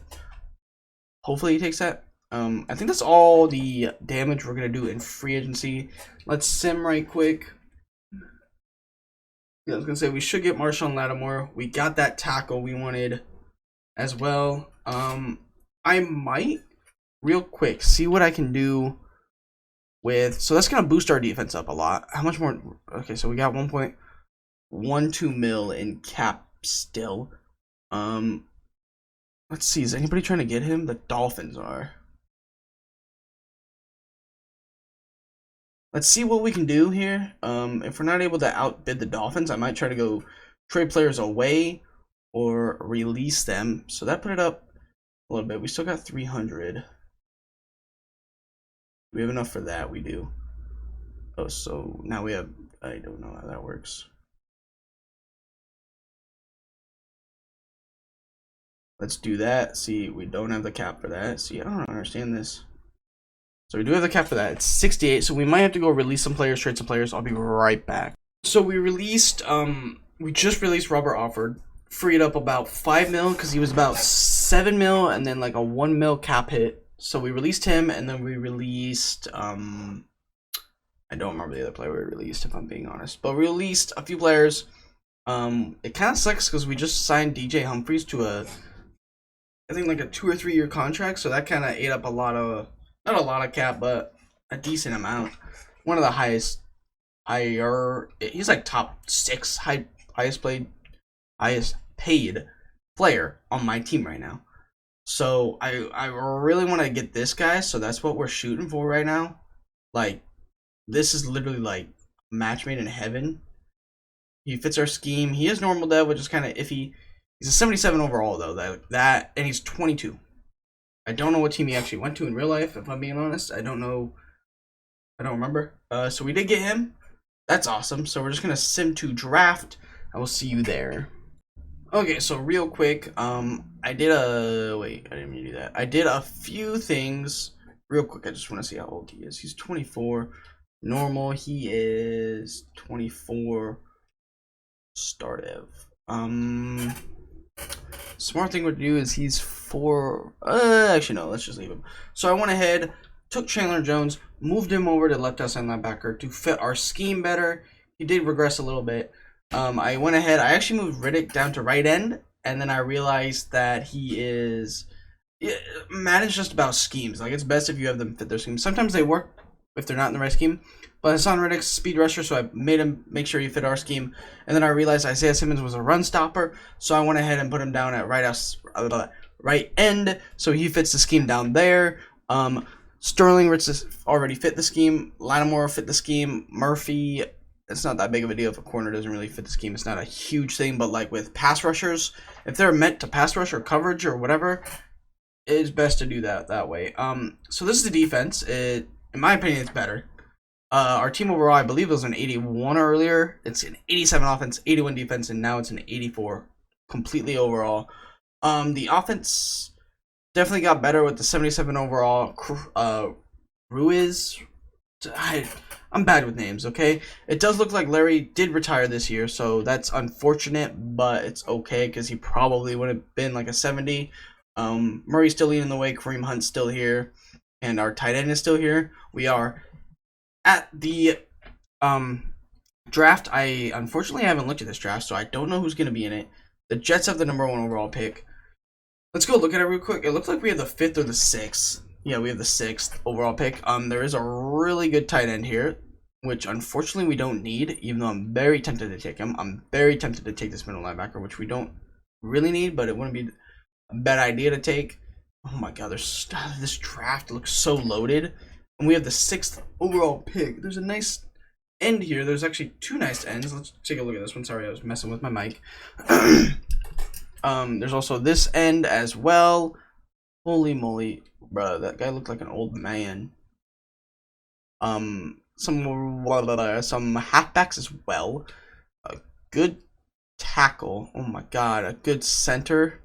hopefully he takes that. I think that's all the damage we're gonna do in free agency. Let's sim right quick. Yeah, I was gonna say we should get Marshawn Lattimore. We got that tackle we wanted as well. I might real quick see what I can do with, so that's gonna boost our defense up a lot. How much more? Okay, so we got 1.12 mil in cap still. Let's see, is anybody trying to get him? The Dolphins are. Let's see what we can do here. If we're not able to outbid the Dolphins, I might try to go trade players away or release them. So that put it up a little bit. We still got 300. We have enough for that. We do. Oh, so now we have... I don't know how that works. Let's do that. See, we don't have the cap for that. See, I don't understand this. So we do have the cap for that. It's 68. So we might have to go release some players, trade some players. I'll be right back. So we released... we just released Robert Offord. Freed up about 5 mil because he was about 7 mil and then like a 1 mil cap hit. So we released him, and then we released, I don't remember the other player we released, if I'm being honest. But we released a few players. It kind of sucks because we just signed DJ Humphries to I think like a 2 or 3 year contract. So that kind of ate up a lot of, not a lot of cap, but a decent amount. One of the highest, he's like top 6 highest paid player on my team right now. So I really want to get this guy, so that's what we're shooting for right now. Like, this is literally like match made in heaven. He fits our scheme. He is normal dev, which is kind of iffy. He's a 77 overall though. That and he's 22. I don't know what team he actually went to in real life, if I'm being honest. I don't know. I don't remember. So we did get him. That's awesome. So we're just gonna sim to draft. I will see you there. Okay, so real quick, I did wait, I didn't mean to do that. I did a few things real quick. I just want to see how old he is. He's 24. Normal, he is 24. Start ev. Smart thing to do is he's 4. Actually, no, let's just leave him. So I went ahead, took Chandler Jones, moved him over to left outside linebacker to fit our scheme better. He did regress a little bit. I went ahead. I actually moved Riddick down to right end, and then I realized that he is... Madden's just about schemes. Like, it's best if you have them fit their scheme. Sometimes they work if they're not in the right scheme, but Hassan Riddick's speed rusher, so I made him make sure he fit our scheme. And then I realized Isaiah Simmons was a run stopper, so I went ahead and put him down at right end, so he fits the scheme down there. Sterling Ritz already fit the scheme. Lattimore fit the scheme. Murphy... It's not that big of a deal if a corner doesn't really fit the scheme. It's not a huge thing, but like with pass rushers, if they're meant to pass rush or coverage or whatever, it's best to do that way. So this is the defense. In my opinion, it's better. Our team overall, I believe, was an 81 earlier. It's an 87 offense, 81 defense, and now it's an 84 completely overall. The offense definitely got better with the 77 overall. Ruiz... I'm bad with names, okay? It does look like Larry did retire this year, so that's unfortunate, but it's okay because he probably would have been like a 70. Murray's still leading the way. Kareem Hunt's still here, and our tight end is still here. We are at the draft. I unfortunately haven't looked at this draft, so I don't know who's going to be in it. The Jets have the #1 overall pick. Let's go look at it real quick. It looks like we have the 5th or the 6th. Yeah, we have the 6th overall pick. There is a really good tight end here, which unfortunately we don't need, even though I'm very tempted to take him. I'm very tempted to take this middle linebacker, which we don't really need, but it wouldn't be a bad idea to take. Oh my god, this draft looks so loaded. And we have the 6th overall pick. There's a nice end here. There's actually 2 nice ends. Let's take a look at this one. Sorry, I was messing with my mic. There's also this end as well. Holy moly, bro, that guy looked like an old man. Some halfbacks as well. A good tackle. Oh my god, a good center.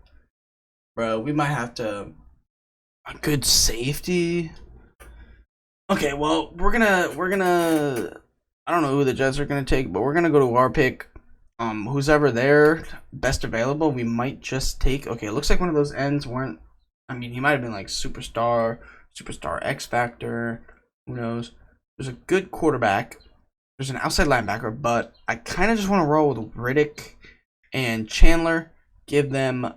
Bro, we might have to. A good safety. Okay, well, we're gonna. I don't know who the Jets are gonna take, but we're gonna go to our pick. Who's ever there, best available, we might just take. Okay, it looks like one of those ends weren't. I mean, he might have been like superstar X Factor. Who knows? There's a good quarterback. There's an outside linebacker, but I kind of just want to roll with Riddick and Chandler. Give them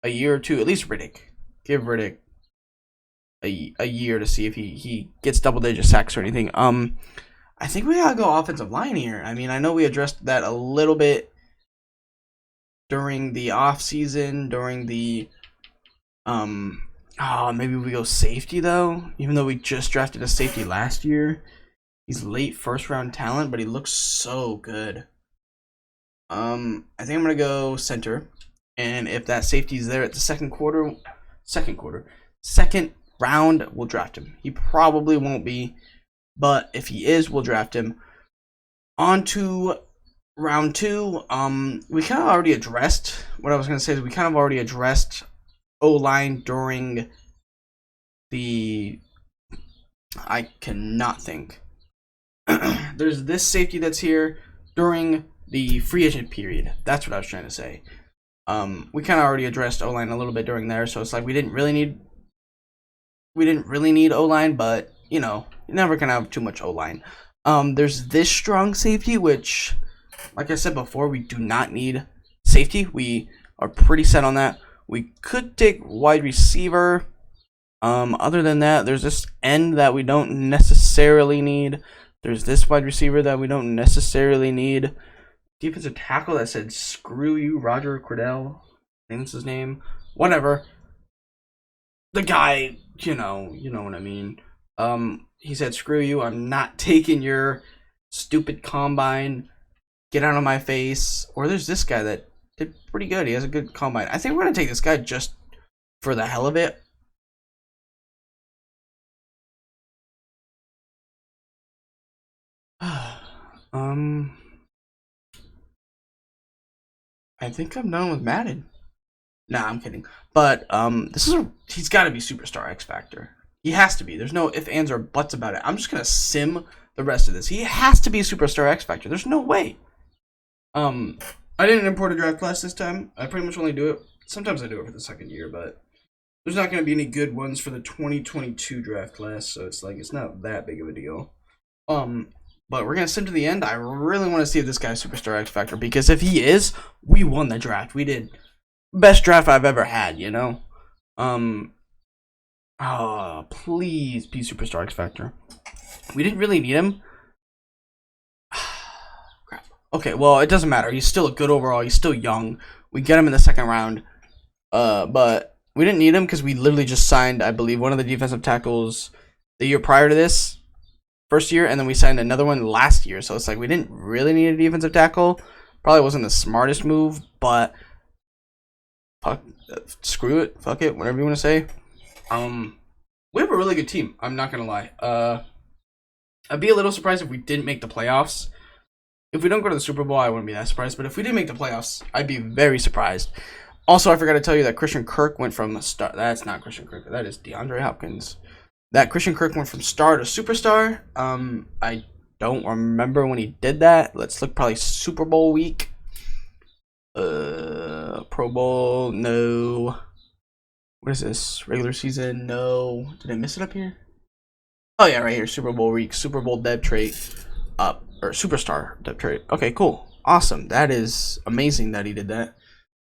a year or two, at least Riddick. Give Riddick a year to see if he gets double-digit sacks or anything. I think we gotta go offensive line here. I mean, I know we addressed that a little bit during the off season, during the maybe we go safety though. Even though we just drafted a safety last year, he's late first round talent, but he looks so good. I think I'm gonna go center, and if that safety's there at the second round, we'll draft him. He probably won't be. But if he is, we'll draft him. On to round 2. We kind of already addressed what I was going to say is we kind of already addressed O-line during the. I cannot think. There's this safety that's here during the free agent period. That's what I was trying to say. We kind of already addressed O-line a little bit during there, so it's like we didn't really need O-line, but you know, you're never gonna have too much O-line. There's this strong safety, which, like I said before, we do not need safety. We are pretty set on that. We could take wide receiver. Other than that, there's this end that we don't necessarily need. There's this wide receiver that we don't necessarily need. Defensive tackle that said "screw you," Roger Cordell. I think that's his name. Whatever. The guy, you know what I mean. He said, "Screw you, I'm not taking your stupid combine. Get out of my face." Or there's this guy that did pretty good. He has a good combine. I think we're going to take this guy just for the hell of it. I think I'm done with Madden. Nah, I'm kidding. But, he's got to be Superstar X Factor. He has to be. There's no ifs, ands, or buts about it. I'm just going to sim the rest of this. He has to be Superstar X Factor. There's no way. I didn't import a draft class this time. I pretty much only do it. Sometimes I do it for the second year, but there's not going to be any good ones for the 2022 draft class, so it's like it's not that big of a deal. But we're going to sim to the end. I really want to see if this guy's Superstar X Factor, because if he is, we won the draft. We did best draft I've ever had, you know? Please be Superstar X Factor. We didn't really need him. Crap. Okay, well, it doesn't matter. He's still a good overall. He's still young. We get him in the second round. But we didn't need him because we literally just signed, I believe, one of the defensive tackles the year prior to this. First year, and then we signed another one last year. So it's like we didn't really need a defensive tackle. Probably wasn't the smartest move, but screw it. Fuck it. Whatever you want to say. We have a really good team. I'm not going to lie. I'd be a little surprised if we didn't make the playoffs. If we don't go to the Super Bowl, I wouldn't be that surprised. But if we didn't make the playoffs, I'd be very surprised. Also, I forgot to tell you that Christian Kirk went from star. That's not Christian Kirk. That is Deandre Hopkins. That Christian Kirk went from star to superstar. I don't remember when he did that. Let's look, probably Super Bowl week. Pro Bowl, no. What is this? Regular season, no. Did I miss it up here? Oh yeah, right here. Super Bowl week, Super Bowl depth trait, or superstar depth trait. Okay, cool, awesome. That is amazing that he did that.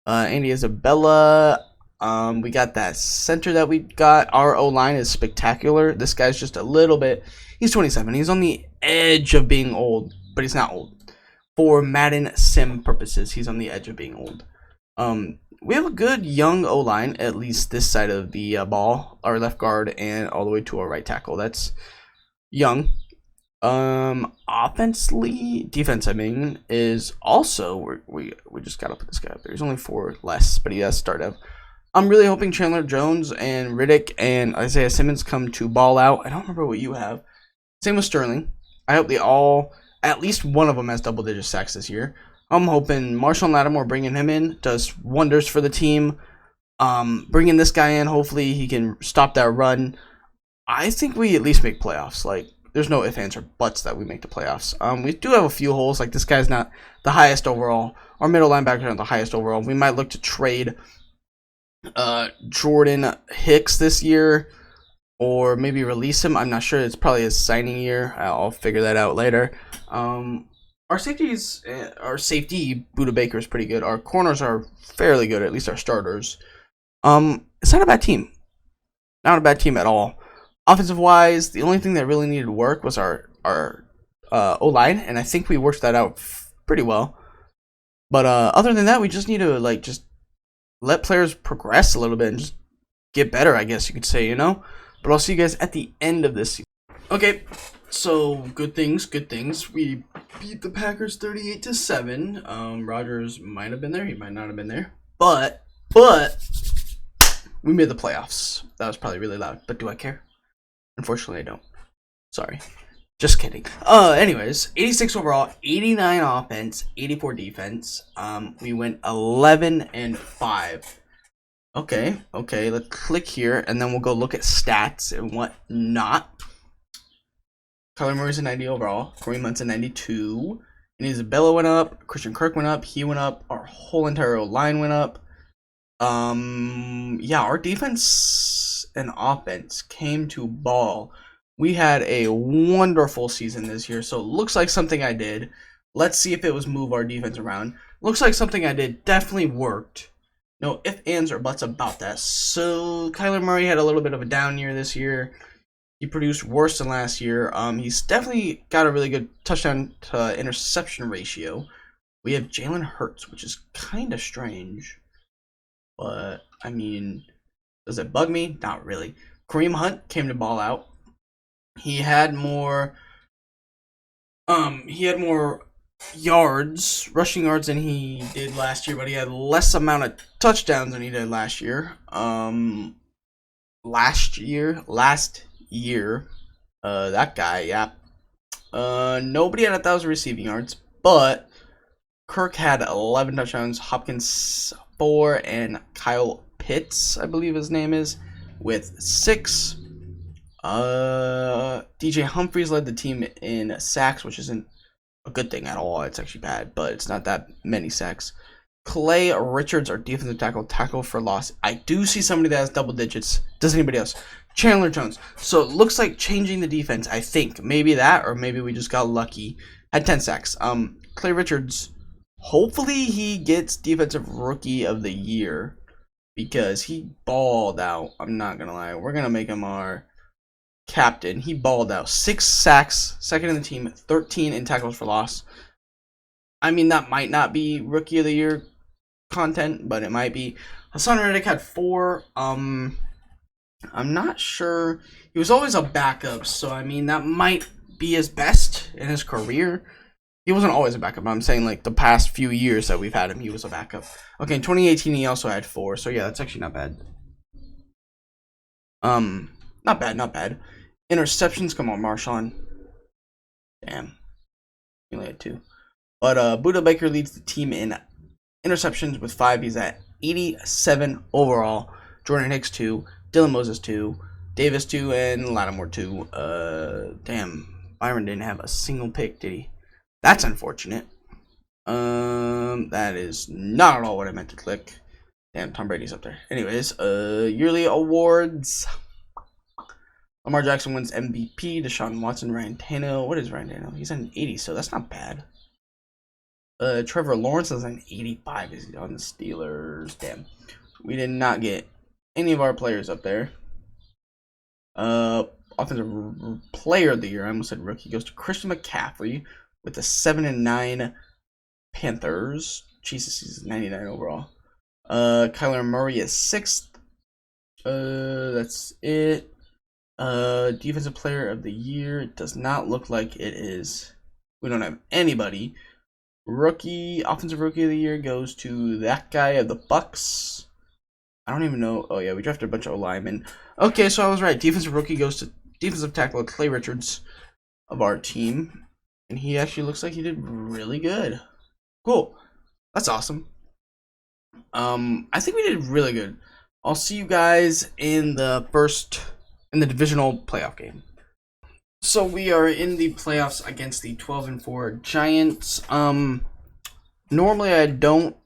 Andy Isabella. We got that center that we got. Our O-line is spectacular. This guy's just a little bit. He's 27. He's on the edge of being old, but he's not old. For Madden sim purposes, he's on the edge of being old. We have a good young O-line, at least this side of the ball. Our left guard and all the way to our right tackle. That's young. Defense, I mean, is also we just gotta put this guy up there. He's only 4 less, but he has start out. I'm really hoping Chandler Jones and Riddick and Isaiah Simmons come to ball out. I don't remember what you have. Same with Sterling. I hope they all, at least one of them, has double-digit sacks this year. I'm hoping Marshall Lattimore, bringing him in, does wonders for the team. Bringing this guy in, hopefully he can stop that run. I think we at least make playoffs. Like, there's no ifs, ands, or buts that we make the playoffs. We do have a few holes. Like, this guy's not the highest overall. Our middle linebackers are not the highest overall. We might look to trade Jordan Hicks this year, or maybe release him. I'm not sure. It's probably his signing year. I'll figure that out later. Our safety, Buda Baker, is pretty good. Our corners are fairly good, at least our starters. It's not a bad team. Not a bad team at all. Offensive wise, the only thing that really needed work was our O-line, and I think we worked that out pretty well. But other than that, we just need to just let players progress a little bit and just get better, I guess you could say, But I'll see you guys at the end of this season. Okay, so good things. We beat the Packers 38-7. Rodgers might have been there. He might not have been there. But we made the playoffs. That was probably really loud. But do I care? Unfortunately, I don't. Sorry. Just kidding. Anyways, 86 overall, 89 offense, 84 defense. We went 11-5. Okay, let's click here, and then we'll go look at stats and whatnot. Kyler Murray's a 90 overall. Kareem Hunt's a 92. And Isabella went up. Christian Kirk went up. He went up. Our whole entire line went up. Yeah, our defense and offense came to ball. We had a wonderful season this year, so it looks like something I did. Let's see if it was move our defense around. Looks like something I did definitely worked. No ifs, ands, or buts about that. So Kyler Murray had a little bit of a down year this year. He produced worse than last year. He's definitely got a really good touchdown to interception ratio. We have Jalen Hurts, which is kind of strange. But, I mean, does it bug me? Not really. Kareem Hunt came to ball out. He had more yards, rushing yards than he did last year, but he had less amount of touchdowns than he did last year. Last year, that guy, yeah. Nobody had 1,000 receiving yards, but Kirk had 11 touchdowns, Hopkins 4, and Kyle Pitts, I believe his name is, with 6. DJ Humphries led the team in sacks, which isn't a good thing at all. It's actually bad, but it's not that many sacks. Clay Richards, our defensive tackle for loss. I do see somebody that has double digits. Does anybody else? Chandler Jones. So it looks like changing the defense, I think. Maybe that, or maybe we just got lucky. Had 10 sacks. Clay Richards, hopefully he gets Defensive Rookie of the Year, because he balled out. I'm not going to lie. We're going to make him our captain. He balled out. 6 sacks, second in the team, 13 in tackles for loss. I mean, that might not be Rookie of the Year content, but it might be. Hassan Reddick had 4. I'm not sure. He was always a backup, so I mean, that might be his best in his career. He wasn't always a backup. I'm saying like the past few years that we've had him, he was a backup. Okay, in 2018 he also had 4, so yeah, that's actually not bad. Not bad. Interceptions, come on, Marshawn. Damn. He only had 2. But Buda Baker leads the team in interceptions with 5. He's at 87 overall. Jordan Hicks 2, Dylan Moses 2, Davis 2, and Lattimore 2. Damn, Byron didn't have a single pick, did he? That's unfortunate. That is not at all what I meant to click. Damn, Tom Brady's up there. Anyways, yearly awards. Lamar Jackson wins MVP. Deshaun Watson, Ryan Tannehill. What is Ryan Tannehill? He's at an 80, so that's not bad. Trevor Lawrence is an 85. Is he on the Steelers? Damn. We did not get any of our players up there. Offensive player of the year, I almost said rookie, goes to Christian McCaffrey with the 7-9 Panthers. Jesus, he's 99 overall. Kyler Murray is 6th. That's it. Defensive player of the year, it does not look like it is. We don't have anybody. Offensive rookie of the year goes to that guy of the Bucks. I don't even know. Oh yeah, we drafted a bunch of linemen. Okay, so I was right. Defensive rookie goes to defensive tackle Clay Richards of our team, and he actually looks like he did really good. Cool, that's awesome. I think we did really good. I'll see you guys in the divisional playoff game. So we are in the playoffs against the 12-4 Giants. Normally I don't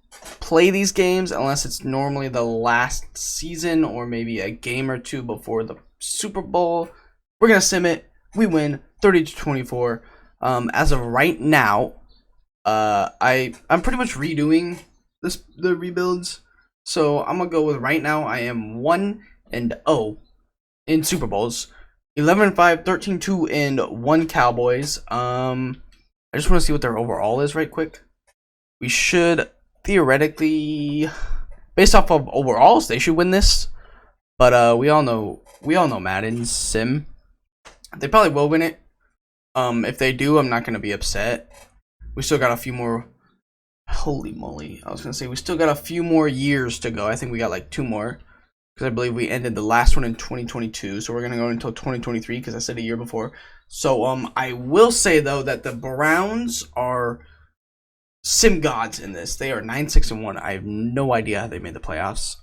play these games unless it's normally the last season or maybe a game or two before the Super Bowl. We're gonna sim it. We win 30-24. As of right now, I'm pretty much redoing the rebuilds. So I'm gonna go with right now. I am 1-0 in Super Bowls. 11-5, 13-2, and 1 Cowboys. I just want to see what their overall is right quick. We should theoretically, based off of overalls, they should win this. But we all know Madden sim. They probably will win it. If they do, I'm not gonna be upset. We still got a few more. Holy moly! I was gonna say we still got a few more years to go. I think we got like 2 more. Because I believe we ended the last one in 2022, so we're gonna go until 2023 because I said a year before. So I will say though that the Browns are sim gods in this. They are 9-6-1. I have no idea how they made the playoffs.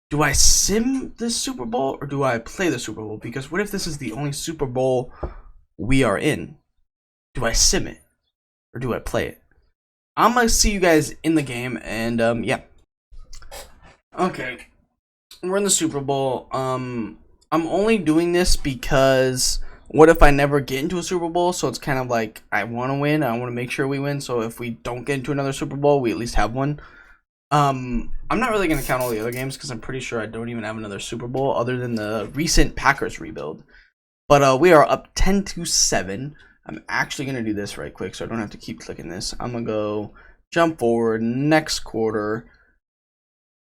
Do I sim this Super Bowl or do I play the Super Bowl? Because what if this is the only Super Bowl we are in? Do I sim it or do I play it? I'm gonna see you guys in the game, and yeah. Okay. We're in the Super Bowl. I'm only doing this because what if I never get into a Super Bowl? So it's kind of like I want to win. I want to make sure we win. So if we don't get into another Super Bowl, we at least have one. I'm not really going to count all the other games because I'm pretty sure I don't even have another Super Bowl other than the recent Packers rebuild. But we are up 10-7. I'm actually going to do this right quick so I don't have to keep clicking this. I'm going to go jump forward next quarter.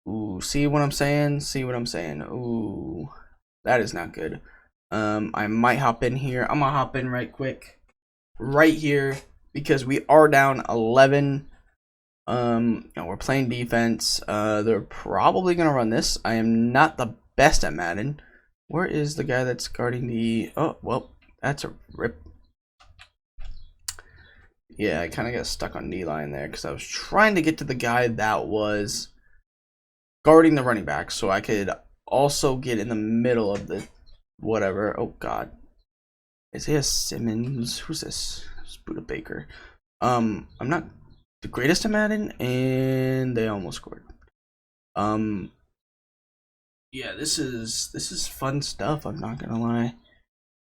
Ooh, see what I'm saying? See what I'm saying? Ooh, that is not good. I might hop in here. I'm gonna hop in right quick, right here, because we are down 11. We're playing defense. They're probably gonna run this. I am not the best at Madden. Where is the guy that's guarding the? Oh, well, that's a rip. Yeah, I kind of got stuck on D-line there because I was trying to get to the guy that was guarding the running back, so I could also get in the middle of the whatever. Oh God, Isaiah Simmons. Who's this? It's Buda Baker. I'm not the greatest at Madden, and they almost scored. Yeah, this is fun stuff. I'm not gonna lie.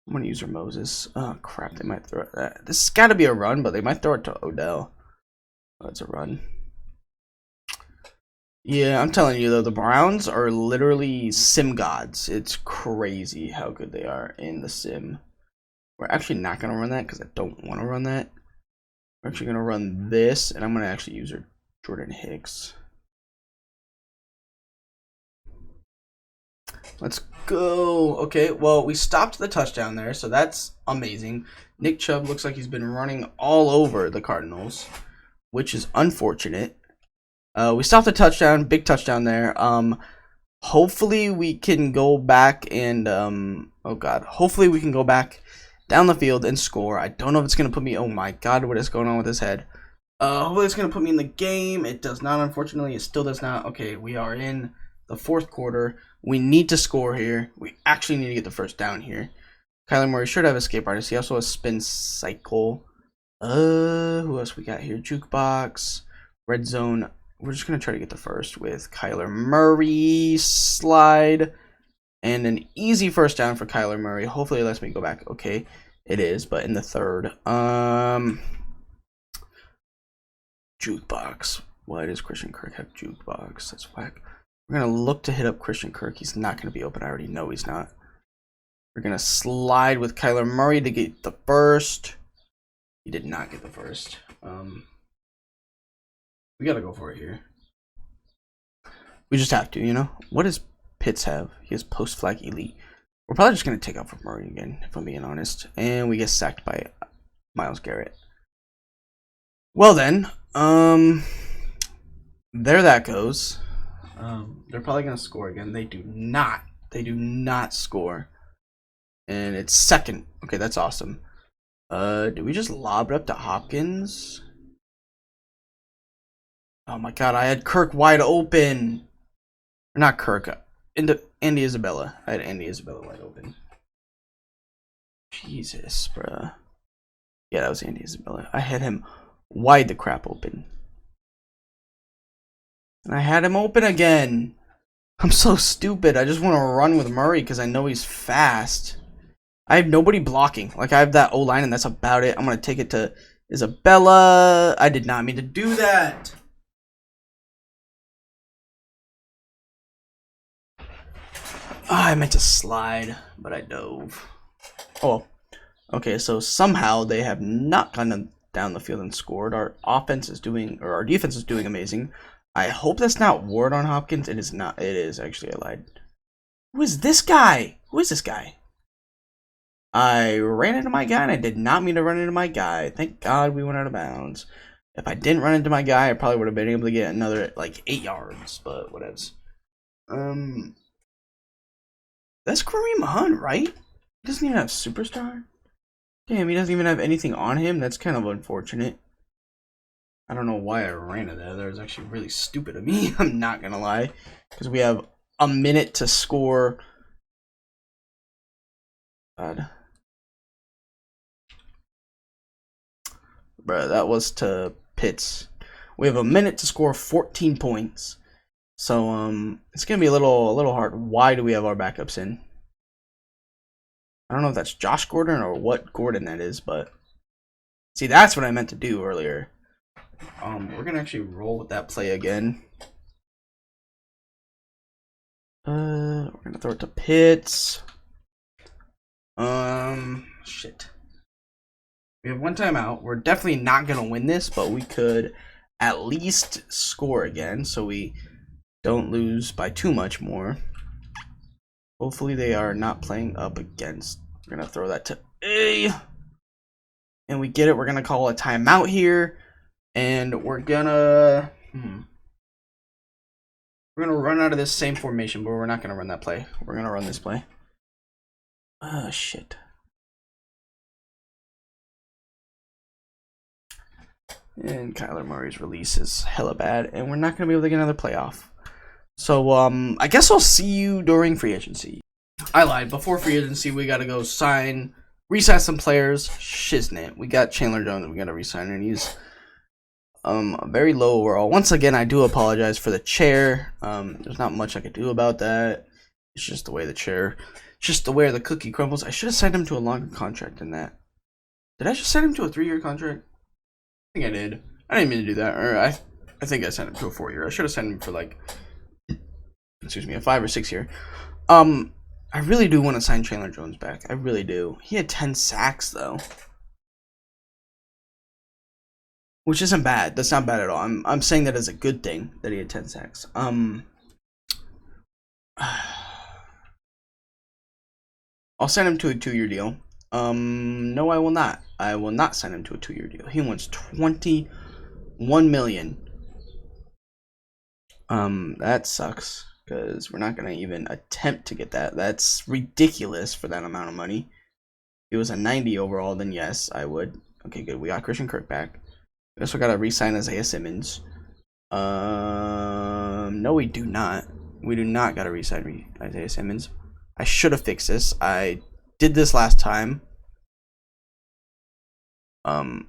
I'm gonna use her Moses. Oh crap, they might throw it that. This has got to be a run, but they might throw it to Odell. Oh, it's a run. Yeah, I'm telling you though, the Browns are literally sim gods. It's crazy how good they are in the sim. We're actually not gonna run that because I don't want to run that. We're actually gonna run this, and I'm gonna actually use our Jordan Hicks. Let's go. Okay, well, we stopped the touchdown there, so that's amazing. Nick Chubb looks like he's been running all over the Cardinals, which is unfortunate. We stopped the touchdown, big touchdown there. Hopefully we can go back and oh God, hopefully we can go back down the field and score. I don't know if it's gonna put me. Oh my God, what is going on with his head? Hopefully it's gonna put me in the game. It does not, unfortunately. It still does not. Okay, we are in the 4th quarter. We need to score here. We actually need to get the first down here. Kyler Murray should have escape artist. He also has spin cycle. Who else we got here? Jukebox, red zone. We're just going to try to get the first with Kyler Murray. Slide. And an easy first down for Kyler Murray. Hopefully it lets me go back. Okay, it is, but in the 3rd. Jukebox. Why does Christian Kirk have jukebox? That's whack. We're going to look to hit up Christian Kirk. He's not going to be open. I already know he's not. We're going to slide with Kyler Murray to get the first. He did not get the first. We got to go for it here. We just have to, you know. What does Pitts have? He has post-flag elite. We're probably just going to take out for Murray again, if I'm being honest. And we get sacked by Myles Garrett. Well then, there that goes. They're probably going to score again. They do not. They do not score. And it's second. Okay, that's awesome. Do we just lob it up to Hopkins? Oh my god, I had Kirk wide open. Not Kirk. Andy Isabella. I had Andy Isabella wide open. Jesus, bruh. Yeah, that was Andy Isabella. I had him wide the crap open. And I had him open again. I'm so stupid. I just want to run with Murray because I know he's fast. I have nobody blocking. Like, I have that O-line, and that's about it. I'm going to take it to Isabella. I did not mean to do that. I meant to slide, but I dove. Oh, okay, so somehow they have not gone down the field and scored. Our offense is doing, or our defense is doing amazing. I hope that's not Ward on Hopkins. It is not. It is, actually. I lied. Who is this guy? Who is this guy? I ran into my guy, and I did not mean to run into my guy. Thank God we went out of bounds. If I didn't run into my guy, I probably would have been able to get another, like, 8 yards, but whatevs. That's Kareem Hunt, right? He doesn't even have Superstar? Damn, he doesn't even have anything on him? That's kind of unfortunate. I don't know why I ran it there. That was actually really stupid of me. I'm not going to lie. Because we have a minute to score. God. Bruh, that was to Pitts. We have a minute to score 14 points. So, it's going to be a little hard. Why do we have our backups in? I don't know if that's Josh Gordon or what Gordon that is, but... See, that's what I meant to do earlier. We're going to actually roll with that play again. We're going to throw it to Pitts. Shit. We have one timeout. We're definitely not going to win this, but we could at least score again, so we don't lose by too much more. Hopefully they are not playing up against. We're going to throw that to A. And we get it. We're going to call a timeout here. And we're going to... We're going to run out of this same formation, but we're not going to run that play. We're going to run this play. Oh, shit. And Kyler Murray's release is hella bad. And we're not going to be able to get another playoff. So, I guess I'll see you during free agency. I lied. Before free agency, we got to go re-sign some players. Shiznit. We got Chandler Jones. We got to re-sign, and he's very low overall. Once again, I do apologize for the chair. There's not much I could do about that. It's just the way the chair, it's just the way the cookie crumbles. I should have signed him to a longer contract than that. Did I just sign him to a 3-year contract? I think I did. I didn't mean to do that. Or I think I signed him to a 4-year. I should have signed him for like, excuse me, a 5 or 6 year. I really do want to sign Chandler Jones back. I really do. He had 10 sacks though, which isn't bad. That's not bad at all. I'm saying that as a good thing that he had 10 sacks. I'll send him to a 2-year deal. No, I will not. I will not sign him to a 2-year deal. He wants $21 million. That sucks because we're not gonna even attempt to get that. That's ridiculous for that amount of money. If it was a 90 overall, then yes, I would. Okay, good. We got Christian Kirk back. We also gotta re-sign Isaiah Simmons. No, we do not. We do not gotta re-sign Isaiah Simmons. I should have fixed this. I did this last time. And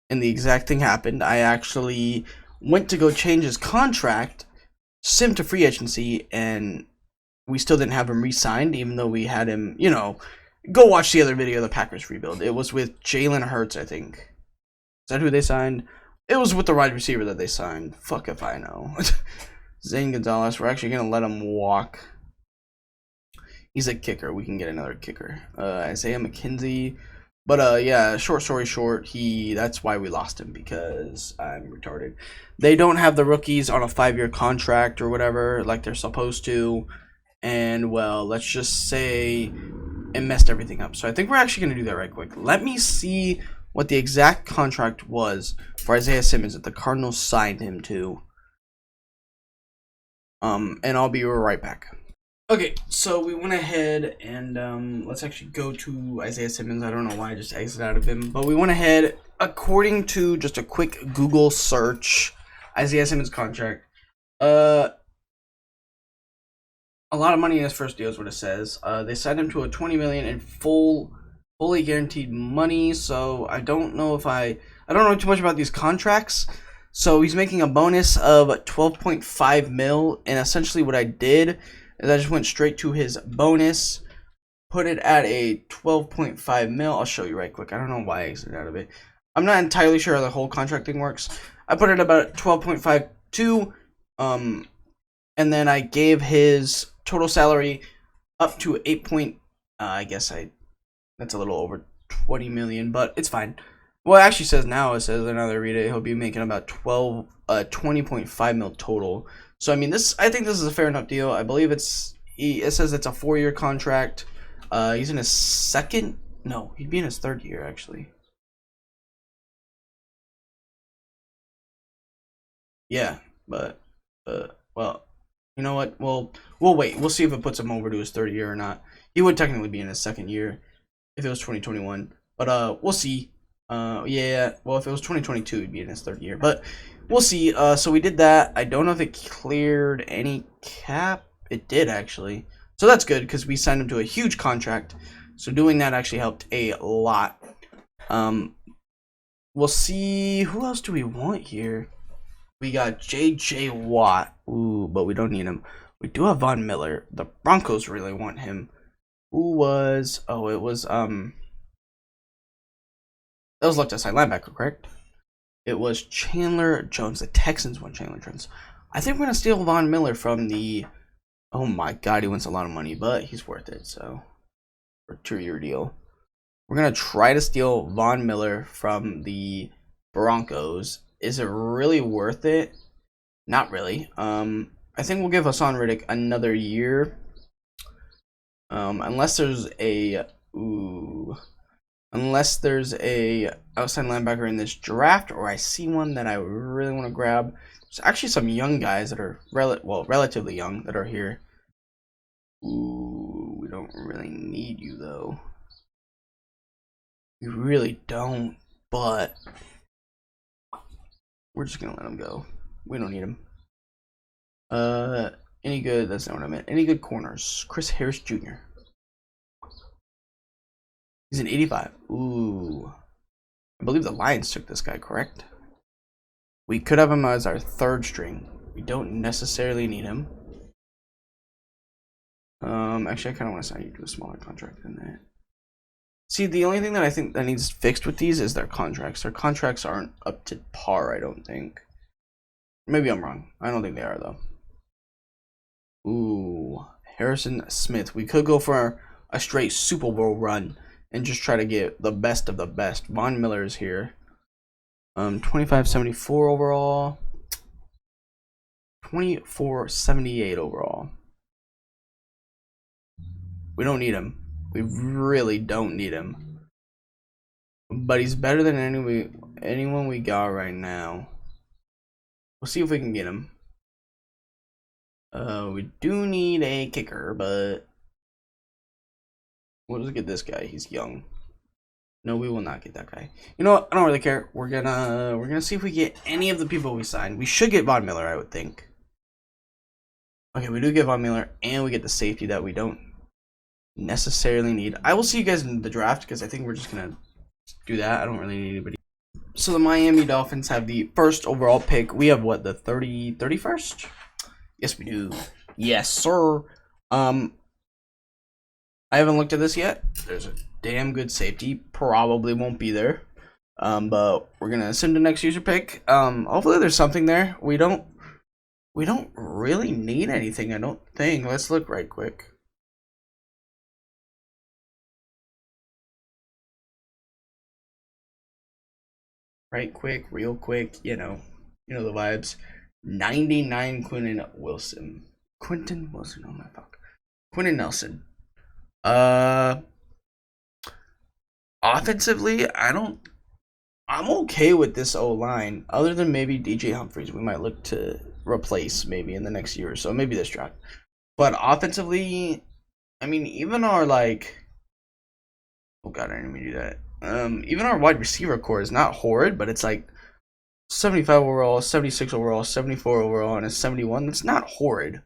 the exact thing happened. I actually went to go change his contract, sim to free agency, and we still didn't have him re-signed, even though we had him, you know, go watch the other video of the Packers rebuild. It was with Jalen Hurts, I think. Is that who they signed? It was with the wide receiver that they signed. Fuck if I know. Zane Gonzalez, we're actually gonna let him walk. He's a kicker. We can get another kicker. Isaiah McKenzie. But yeah, short story short, that's why we lost him, because I'm retarded. They don't have the rookies on a 5-year contract or whatever like they're supposed to. And well, let's just say it messed everything up. So I think we're actually gonna do that right quick. Let me see what the exact contract was for Isaiah Simmons that the Cardinals signed him to. And I'll be right back. Okay, so we went ahead and let's actually go to Isaiah Simmons. I don't know why I just exited out of him, but we went ahead, according to just a quick Google search, Isaiah Simmons contract. A lot of money in his first deal is what it says. They signed him to a $20 million in fully guaranteed money. So I don't know too much about these contracts. So he's making a bonus of 12.5 mil, and essentially what I did is I just went straight to his bonus, put it at a 12.5 mil. I'll show you right quick. I don't know why I exited out of it. I'm not entirely sure how the whole contract thing works. I put it about 12.52, and then I gave his total salary up to 8. That's a little over 20 million, but it's fine. Well, it actually says now, now that I read it, he'll be making about 20.5 mil total. So I mean, I think this is a fair enough deal. I believe it says it's a 4-year contract. He's in his second. No, he'd be in his 3rd year actually. Yeah, but well, you know what? We'll wait. We'll see if it puts him over to his 3rd year or not. He would technically be in his 2nd year if it was 2021, but we'll see. Yeah. Well, if it was 2022, he'd be in his 3rd year, but we'll see. So we did that. I don't know if it cleared any cap. It did actually. So that's good because we signed him to a huge contract. So doing that actually helped a lot. We'll see. Who else do we want here? We got J.J. Watt. Ooh, but we don't need him. We do have Von Miller. The Broncos really want him. Who was? Oh, it was that was left outside linebacker, correct? It was Chandler Jones. The Texans want Chandler Jones. I think we're gonna steal Von Miller from the. Oh my God, he wants a lot of money, but he's worth it. So, for a 2-year deal, we're gonna try to steal Von Miller from the Broncos. Is it really worth it? Not really. I think we'll give Hassan Riddick another year. Unless there's a outside linebacker in this draft, or I see one that I really want to grab. There's actually some young guys that are relatively young that are here. Ooh, we don't really need you though. We really don't, but we're just gonna let him go. We don't need him. Any good? That's not what I meant. Any good corners? Chris Harris Jr. He's an 85. Ooh. I believe the Lions took this guy, correct? We could have him as our 3rd string. We don't necessarily need him. Actually, I kind of want to sign you to a smaller contract than that. See, the only thing that I think that needs fixed with these is their contracts. Their contracts aren't up to par, I don't think. Maybe I'm wrong. I don't think they are, though. Ooh. Harrison Smith. We could go for a straight Super Bowl run and just try to get the best of the best. Von Miller is here. 2574 overall. 2478 overall. We don't need him. We really don't need him. But he's better than anyone we got right now. We'll see if we can get him. We do need a kicker, but we'll just get this guy. He's young. No, we will not get that guy. You know what? I don't really care. We're gonna see if we get any of the people we signed. We should get Von Miller, I would think. Okay, we do get Von Miller, and we get the safety that we don't necessarily need. I will see you guys in the draft because I think we're just gonna do that. I don't really need anybody. So the Miami Dolphins have the 1st overall pick. We have what, the 31st? Yes, we do. Yes, sir. I haven't looked at this yet. There's a damn good safety. Probably won't be there. But we're gonna send the next user pick. Hopefully there's something there. We don't we don't really need anything, I don't think. Let's look right quick. Right quick, real quick, you know the vibes. 99 Quentin Wilson. Quentin Wilson, oh my fuck. Quentin Nelson. Offensively, I'm okay with this O-line. Other than maybe DJ Humphries, we might look to replace maybe in the next year or so, maybe this draft. But offensively, I mean, even our oh god, I didn't mean to do that. Even our wide receiver core is not horrid, but it's like 75 overall, 76 overall, 74 overall, and a 71. That's not horrid.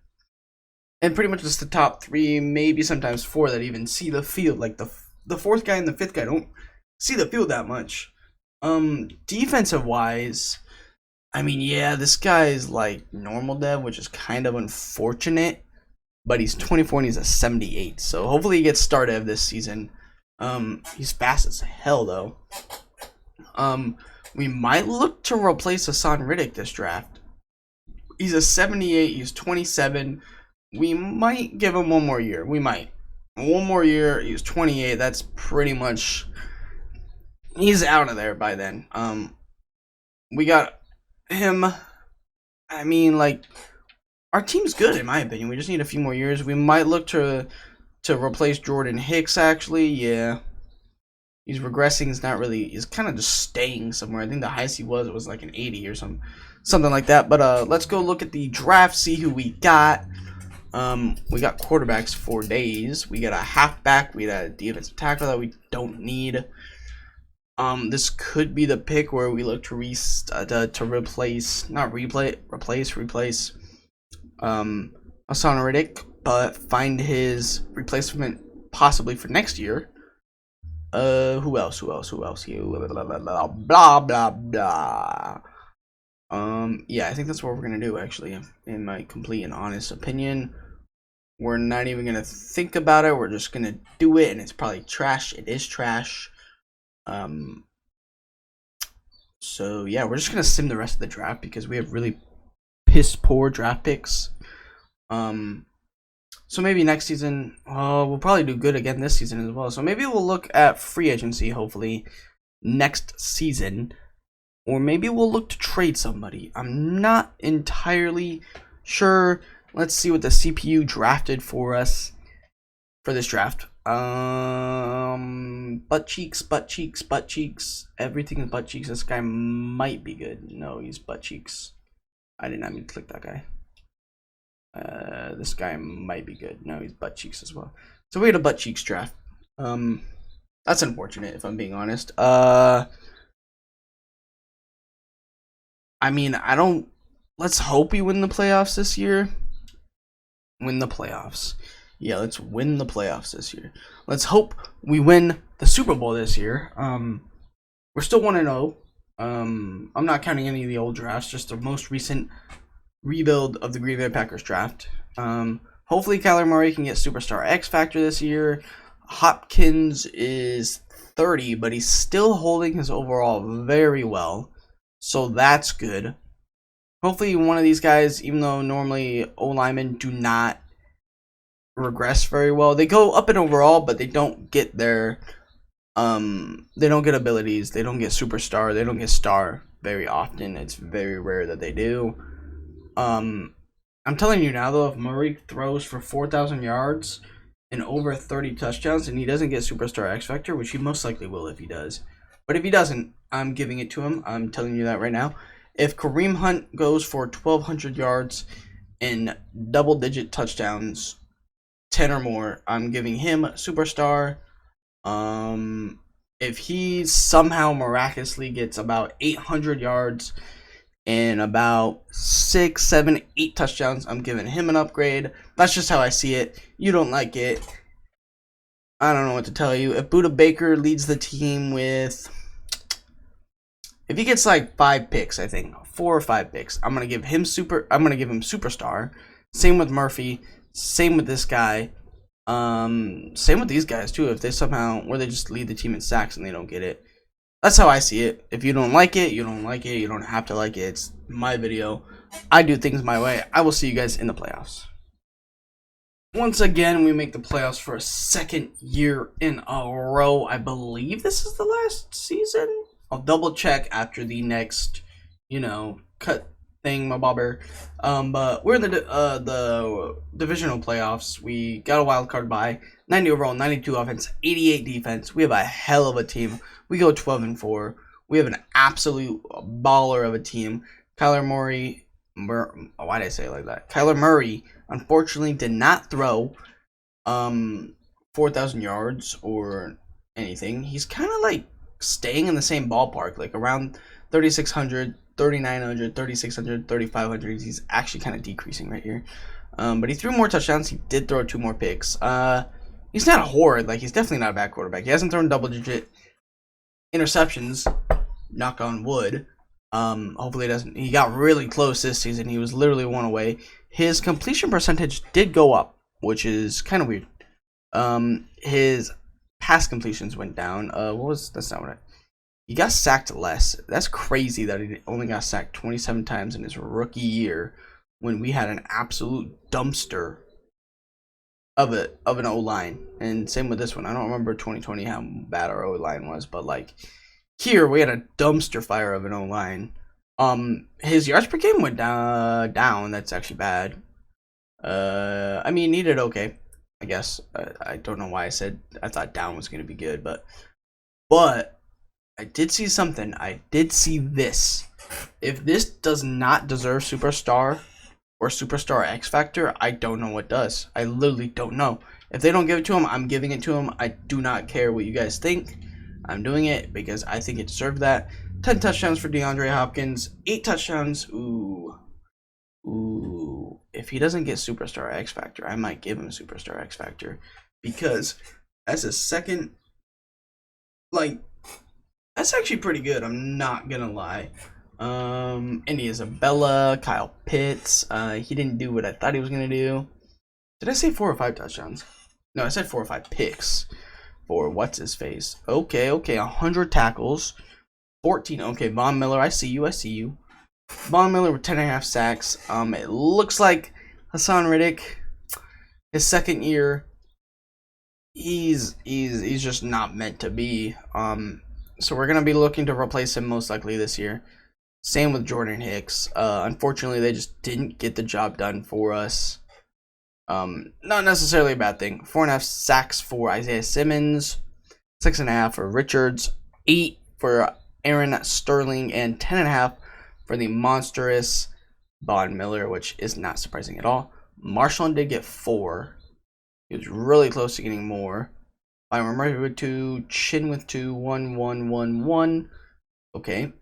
And pretty much just the top 3, maybe sometimes 4 that even see the field. Like the 4th guy and the 5th guy don't see the field that much. Defensive wise, I mean, yeah, this guy is like normal dev, which is kind of unfortunate. But he's 24 and he's a 78, so hopefully he gets star dev this season. He's fast as hell though. We might look to replace Hassan Riddick this draft. He's a 78. He's 27. We might give him one more year. We might. One more year. He's 28. That's pretty much. He's out of there by then. We got him. I mean, like, our team's good in my opinion. We just need a few more years. We might look to replace Jordan Hicks, actually. Yeah, he's regressing. He's not really. He's kind of just staying somewhere. I think the highest he was like an 80 or something like that. But let's go look at the draft, see who we got. We got quarterbacks 4 days. We got a halfback. We got a defensive tackle that we don't need. This could be the pick where we look to replace. Hassan Riddick, but find his replacement possibly for next year. Who else? Blah blah blah. Yeah, I think that's what we're gonna do. Actually, in my complete and honest opinion, we're not even gonna think about it. We're just gonna do it, and it's probably trash. It is trash. So yeah, we're just gonna sim the rest of the draft because we have really piss poor draft picks. So maybe next season, we'll probably do good again this season as well. So maybe we'll look at free agency, hopefully, next season. Or maybe we'll look to trade somebody. I'm not entirely sure. Let's see what the CPU drafted for us for this draft. Butt cheeks. Everything is butt cheeks. This guy might be good. No, he's butt cheeks. I did not mean to click that guy. This guy might be good. No, he's butt cheeks as well. So we had a butt cheeks draft. That's unfortunate if I'm being honest. I mean, let's hope we win the playoffs this year. Win the playoffs. Yeah, let's win the playoffs this year. Let's hope we win the Super Bowl this year. We're still 1-0. I'm not counting any of the old drafts, just the most recent rebuild of the Green Bay Packers draft. Hopefully Kyler Murray can get Superstar X Factor this year. Hopkins is 30, but he's still holding his overall very well. So that's good. Hopefully one of these guys, even though normally O-linemen do not regress very well, they go up in overall, but they don't get their they don't get abilities, they don't get superstar, they don't get star very often. It's very rare that they do. I'm telling you now though, if Murray throws for 4,000 yards and over 30 touchdowns and he doesn't get Superstar X Factor, which he most likely will if he does, but if he doesn't, I'm giving it to him. I'm telling you that right now. If Kareem Hunt goes for 1,200 yards and double-digit touchdowns, 10 or more, I'm giving him Superstar. If he somehow miraculously gets about 800 yards and about 6, 7, 8 touchdowns, I'm giving him an upgrade. That's just how I see it. You don't like it, I don't know what to tell you. If Budda Baker leads the team with, if he gets like 5 picks, I think 4 or 5 picks, I'm gonna give him Superstar. Same with Murphy. Same with this guy. Same with these guys too. If they somehow, where they just lead the team in sacks and they don't get it. That's how I see it. If you don't like it, you don't like it. You don't have to like it. It's my video. I do things my way. I will see you guys in the playoffs. Once again, we make the playoffs for a second year in a row. I believe this is the last season. I'll double check after the next, cut thing, my bobber. But we're in the divisional playoffs. We got a wild card bye. 90 overall, 92 offense, 88 defense. We have a hell of a team. We go 12-4. We have an absolute baller of a team. Kyler Murray. Why did I say it like that? Kyler Murray, unfortunately, did not throw 4,000 yards or anything. He's kind of like staying in the same ballpark, like around 3,600, 3,900, 3,600, 3,500. He's actually kind of decreasing right here. But he threw more touchdowns. He did throw 2 more picks. He's not horrid. Like, he's definitely not a bad quarterback. He hasn't thrown double-digit interceptions. Knock on wood. Hopefully it doesn't. He got really close this season. He was literally 1 away. His completion percentage did go up, which is kind of weird. His pass completions went down. That's not what he got sacked less. That's crazy that he only got sacked 27 times in his rookie year when we had an absolute dumpster of an O-line. And same with this one. I don't remember 2020 how bad our O-line was, but like here we had a dumpster fire of an O-line. His yards per game went down. That's actually bad. I mean, he did okay, I guess. I don't know why I thought down was going to be good, but I did see something. I did see this. If this does not deserve Superstar or Superstar X Factor, I don't know what does. I literally don't know. If they don't give it to him, I'm giving it to him. I do not care what you guys think. I'm doing it because I think it deserved that. 10 touchdowns for Deandre Hopkins. 8 touchdowns. Ooh. If he doesn't get Superstar X Factor, I might give him Superstar X Factor. Because as a second, that's actually pretty good. I'm not going to lie. Indy Isabella, Kyle Pitts. He didn't do what I thought he was going to do. Did I say 4 or 5 touchdowns? No, I said 4 or 5 picks. For what's his face? Okay, 100 tackles, 14. Okay, Von Miller, I see you. Von Miller with 10.5 sacks. It looks like Hassan Reddick, his second year, he's just not meant to be. So we're gonna be looking to replace him most likely this year. Same with Jordan Hicks. Unfortunately, they just didn't get the job done for us. Not necessarily a bad thing. 4.5 sacks for Isaiah Simmons, 6.5 for Richards, 8 for Aaron Sterling, and 10.5 for the monstrous Von Miller, which is not surprising at all. Marshall did get 4. He was really close to getting more. Byron Murphy with 2, Chin with 2, 1, 1, 1, 1. Okay,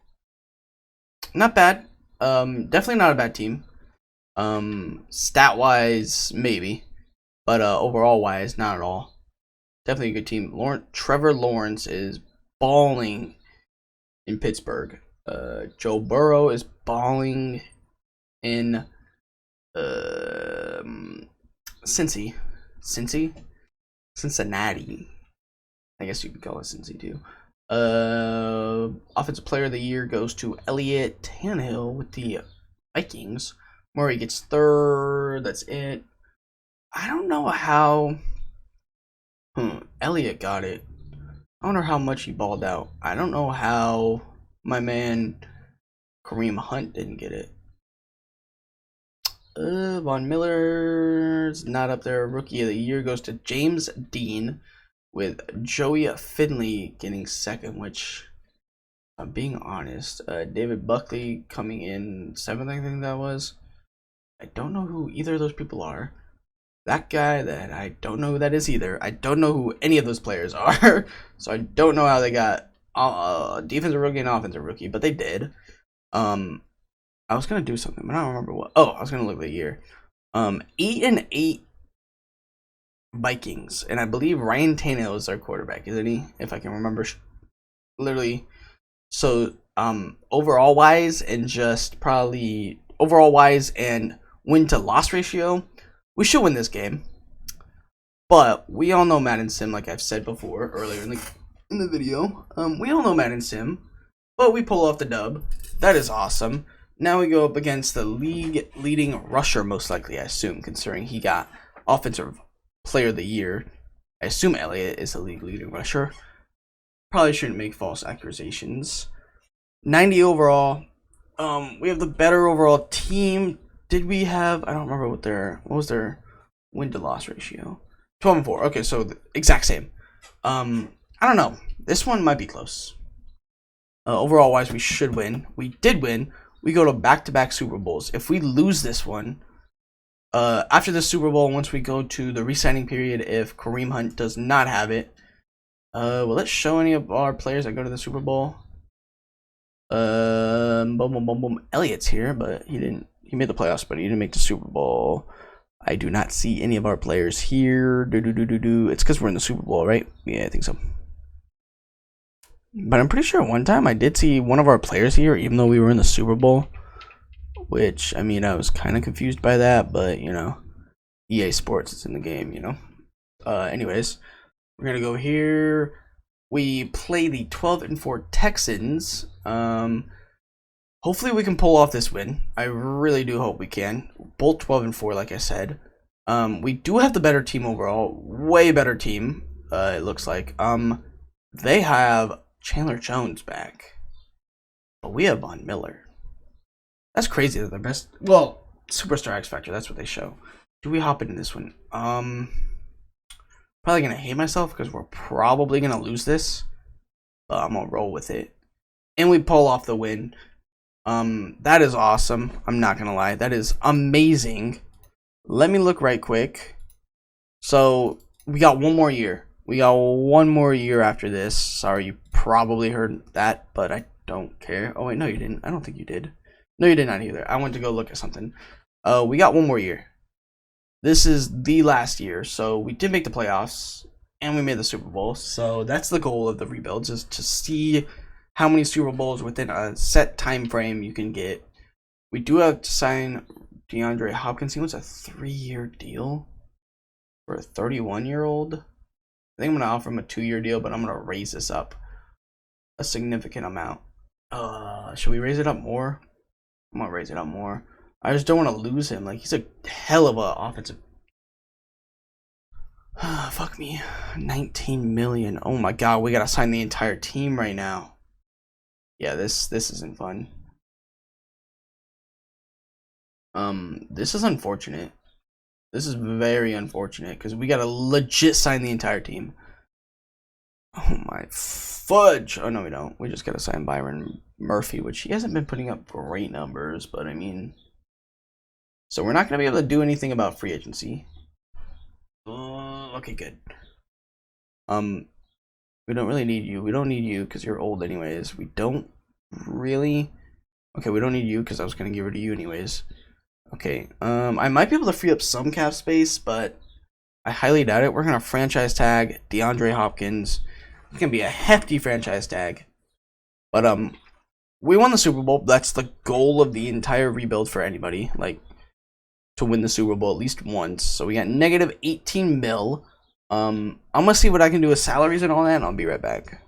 not bad. Definitely not a bad team. Stat wise, maybe, but overall wise, not at all. Definitely a good team. Trevor Lawrence is balling in Pittsburgh. Joe Burrow is balling in Cincinnati. I guess you could call it Cincy too. Offensive Player of the Year goes to Elliott Tannehill with the Vikings. Murray gets 3rd. That's it. I don't know how Elliott got it. I wonder how much he balled out. I don't know how my man Kareem Hunt didn't get it. Von Miller's not up there. Rookie of the Year goes to James Dean, with Joey Finley getting 2nd, which, I'm being honest, David Buckley coming in 7th, I think that was. I don't know who either of those people are. That guy, that I don't know who that is either. I don't know who any of those players are. So I don't know how they got defensive rookie and offensive rookie, but they did. I was going to do something, but I don't remember what. Oh, I was going to look at the year. 8-8 Vikings, and I believe Ryan Tannehill is our quarterback, isn't he? If I can remember, literally. So, overall wise, and just probably overall wise and win to loss ratio, we should win this game. But we all know Madden Sim, like I've said before earlier in the video. We all know Madden Sim, but we pull off the dub. That is awesome. Now we go up against the league leading rusher, most likely, I assume, considering he got offensive player of the year. I assume Elliott is the league leading rusher. Probably shouldn't make false accusations. 90 overall. We have the better overall team. Did we have? I don't remember what was their win to loss ratio. 12-4. Okay, so the exact same. I don't know. This one might be close. Overall wise, we should win. We did win. We go to back-to-back Super Bowls. If we lose this one, after the Super Bowl, once we go to the re-signing period, if Kareem Hunt does not have it, will it show any of our players that go to the Super Bowl? Elliott's here, but he didn't. He made the playoffs, but he didn't make the Super Bowl. I do not see any of our players here. It's because we're in the Super Bowl, right? Yeah, I think so. But I'm pretty sure one time I did see one of our players here, even though we were in the Super Bowl. Which, I mean, I was kind of confused by that, but, you know, EA Sports is in the game, you know. Anyways, we're going to go here. We play the 12-4 Texans. Hopefully we can pull off this win. I really do hope we can. Both 12-4, like I said. We do have the better team overall. Way better team, it looks like. They have Chandler Jones back. But we have Von Miller. That's crazy that they're best. Well, Superstar X Factor, that's what they show. Do we hop into this one? Probably going to hate myself because we're probably going to lose this. But I'm going to roll with it. And we pull off the win. That is awesome. I'm not going to lie. That is amazing. Let me look right quick. So, we got one more year. We got one more year after this. Sorry, you probably heard that, but I don't care. Oh, wait, no, you didn't. I don't think you did. No, you did not either. I went to go look at something. We got one more year. This is the last year. So, we did make the playoffs, and we made the Super Bowl. So, that's the goal of the rebuilds, is to see how many Super Bowls within a set time frame you can get. We do have to sign Deandre Hopkins. He wants a 3-year deal for a 31-year-old. I think I'm going to offer him a 2-year deal, but I'm going to raise this up a significant amount. Should we raise it up more? I'm going to raise it up more. I just don't want to lose him. Like, he's a hell of a offensive. Fuck me. 19 million. Oh my god, we got to sign the entire team right now. Yeah, this isn't fun. This is unfortunate. This is very unfortunate because we gotta legit sign the entire team. Oh my fudge! Oh no, we don't. We just gotta sign Byron Murphy, which he hasn't been putting up great numbers, but I mean, so we're not gonna be able to do anything about free agency. Okay, good. We don't really need you. We don't need you because you're old anyways. We don't really. Okay, we don't need you because I was gonna give it to you anyways. Okay, I might be able to free up some cap space, but I highly doubt it. We're gonna franchise tag DeAndre Hopkins. It's gonna be a hefty franchise tag. But we won the Super Bowl. That's the goal of the entire rebuild for anybody, like to win the Super Bowl at least once. So we got negative 18 mil. I'm gonna see what I can do with salaries and all that, and I'll be right back.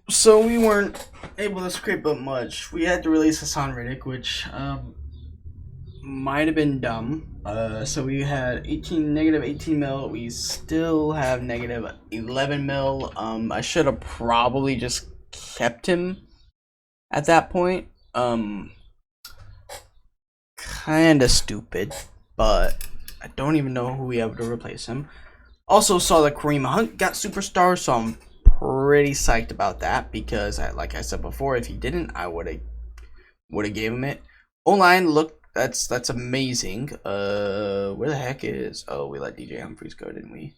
So we weren't able to scrape up much. We had to release Hassan Riddick, which might have been dumb. So we had negative 18 mil. We still have negative 11 mil. I should have probably just kept him at that point. Kinda stupid, but I don't even know who we have to replace him. Also saw that Kareem Hunt got superstar, so I'm pretty psyched about that because, like I said before, if he didn't, I would have gave him it. O-line, look, that's amazing. Where the heck is? Oh, we let DJ Humphries go, didn't we?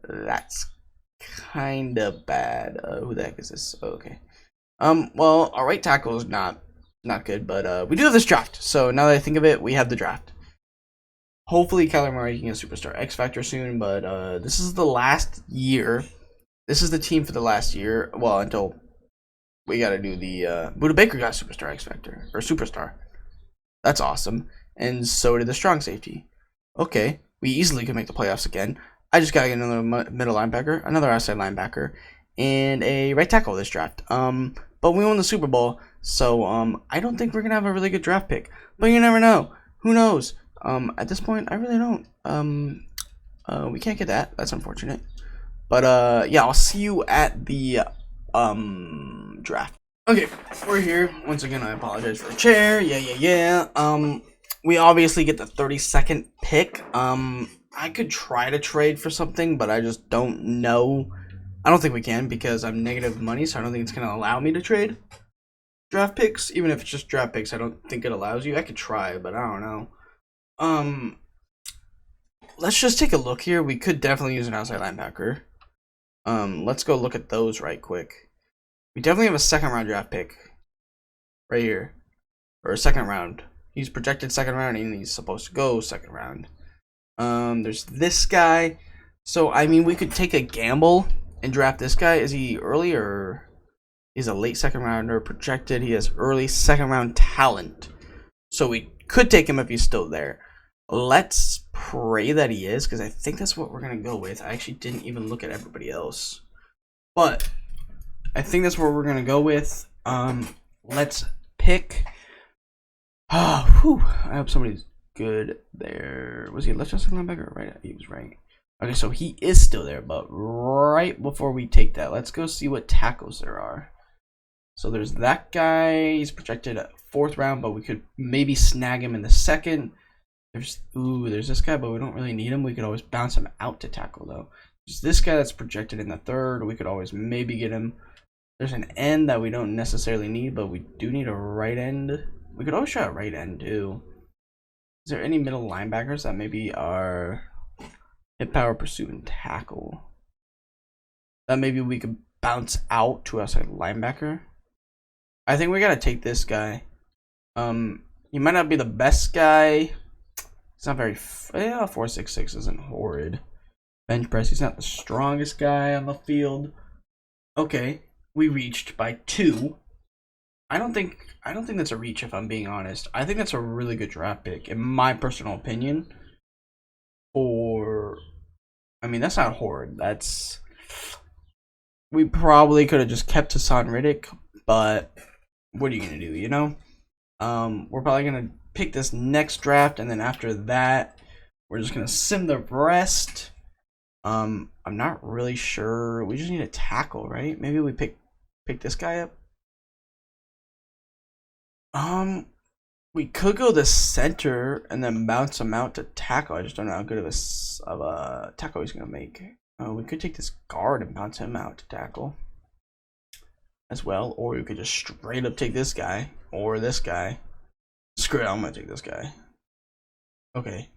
That's kind of bad. Who the heck is this? Oh, okay. Well, our right tackle is not good, but we do have this draft. So now that I think of it, we have the draft. Hopefully, Kyler Murray can get Superstar X Factor soon, but this is the last year. This is the team for the last year. Well, until we got to do the Buda Baker got Superstar X Factor or Superstar. That's awesome, and so did the strong safety. Okay, we easily can make the playoffs again. I just gotta get another middle linebacker, another outside linebacker, and a right tackle this draft. But we won the Super Bowl. So I don't think we're gonna have a really good draft pick, but you never know. Who knows? At this point, I really don't. We can't get that. That's unfortunate. But yeah, I'll see you at the draft. Okay, we're here once again. I apologize for the chair. Yeah. We obviously get the 32nd pick. I could try to trade for something, but I just don't know. I don't think we can because I'm negative money, so I don't think it's gonna allow me to trade draft picks. Even if it's just draft picks, I don't think it allows you. I could try, but I don't know. Let's just take a look here. We could definitely use an outside linebacker. Let's go look at those right quick. We definitely have a second round draft pick right here, or a second round. He's projected second round, and he's supposed to go second round. There's this guy. So I mean, we could take a gamble and draft this guy. Is he early or he's a late second rounder projected? He has early second round talent, so we could take him if he's still there. Let's pray that he is, because I think that's what we're gonna go with. I actually didn't even look at everybody else, but I think that's what we're gonna go with. Let's pick. I hope somebody's good there. Was he a left outside linebacker or right? He was right. Okay, so he is still there, but right before we take that, let's go see what tackles there are. So there's that guy. He's projected at 4th round, but we could maybe snag him in the 2nd. There's this guy, but we don't really need him. We could always bounce him out to tackle, though. There's this guy that's projected in the 3rd. We could always maybe get him. There's an end that we don't necessarily need, but we do need a right end. We could always try a right end, too. Is there any middle linebackers that maybe are hit, power, pursuit, and tackle that maybe we could bounce out to outside linebacker? I think we gotta take this guy. He might not be the best guy. It's not very. Yeah, 4.66 isn't horrid. Bench press. He's not the strongest guy on the field. Okay, we reached by 2. I don't think that's a reach, if I'm being honest. I think that's a really good draft pick, in my personal opinion. I mean, that's not horrid. That's. We probably could have just kept Hassan Riddick, but what are you gonna do? You know. We're probably gonna pick this next draft, and then after that, we're just gonna sim the rest. I'm not really sure. We just need a tackle, right? Maybe we pick this guy up. We could go the center and then bounce him out to tackle. I just don't know how good of a tackle he's gonna make. We could take this guard and bounce him out to tackle as well, or we could just straight up take this guy or this guy. Screw it, I'm gonna take this guy. Okay,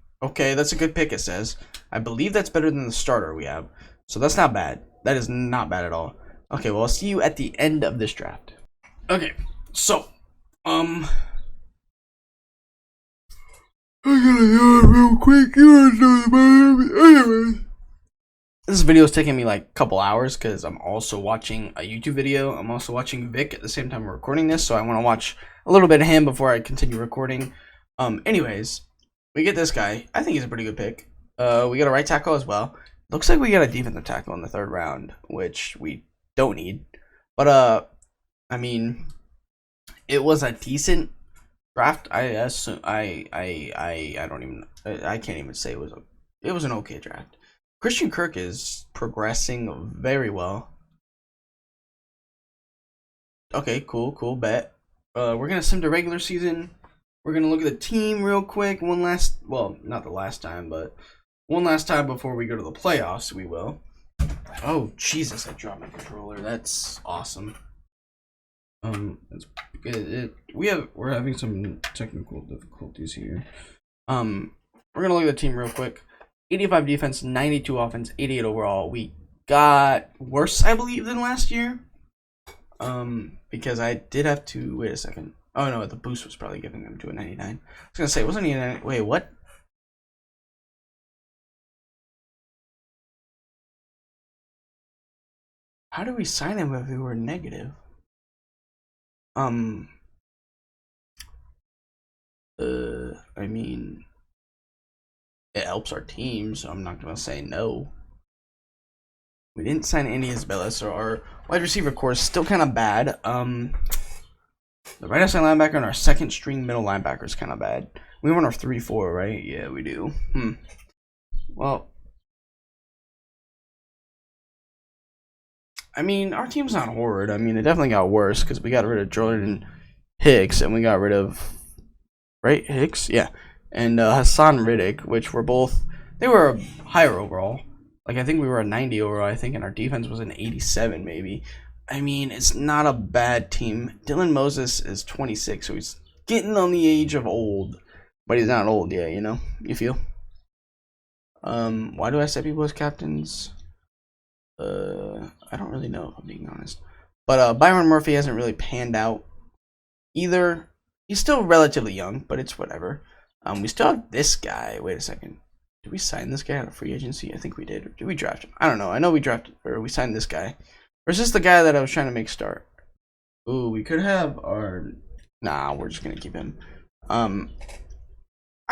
that's a good pick, it says. I believe that's better than the starter we have. So that's not bad. That is not bad at all. Okay, well, I'll see you at the end of this draft. Okay, so, I gotta yawn real quick. Anyways. This video is taking me like a couple hours because I'm also watching a YouTube video. I'm also watching Vic at the same time we're recording this, so I want to watch a little bit of him before I continue recording. Anyways, we get this guy. I think he's a pretty good pick. We got a right tackle as well. Looks like we got a defensive tackle in the 3rd round, which we don't need. But I mean, it was a decent draft. I assume I can't even say it was an okay draft. Christian Kirk is progressing very well. Okay, cool, bet. We're gonna sim to regular season. We're gonna look at the team real quick. Well, not the last time, but one last time before we go to the playoffs, we will. Oh, Jesus, I dropped my controller. That's awesome. We're having some technical difficulties here. We're gonna look at the team real quick. 85 defense, 92 offense, 88 overall. We got worse, I believe, than last year. Because I did have to wait a second. Oh no, the boost was probably giving them to a 99. I was gonna say, wasn't he? Wait, what? How did we sign him if we were negative? I mean, it helps our team, so I'm not gonna say no. We didn't sign any Isabella, so our wide receiver core is still kind of bad. The right outside linebacker and our second string middle linebacker is kind of bad. We run our 3-4, right? Yeah, we do. Well, I mean, our team's not horrid. I mean, it definitely got worse because we got rid of Jordan Hicks and we got rid of, right, Hicks? Yeah. And Hassan Riddick, which were both, they were higher overall. Like, I think we were a 90 overall, I think, and our defense was an 87 maybe. I mean, it's not a bad team. Dylan Moses is 26, so he's getting on the age of old. But he's not old yet, you know? You feel? Why do I set people as captains? I don't really know, if I'm being honest. But Byron Murphy hasn't really panned out either. He's still relatively young, but it's whatever. We still have this guy. Wait a second. Did we sign this guy out of free agency? I think we did. Or did we draft him? I don't know. I know we drafted, or we signed this guy. Or is this the guy that I was trying to make start? Ooh, we could have our... Nah, we're just going to keep him. I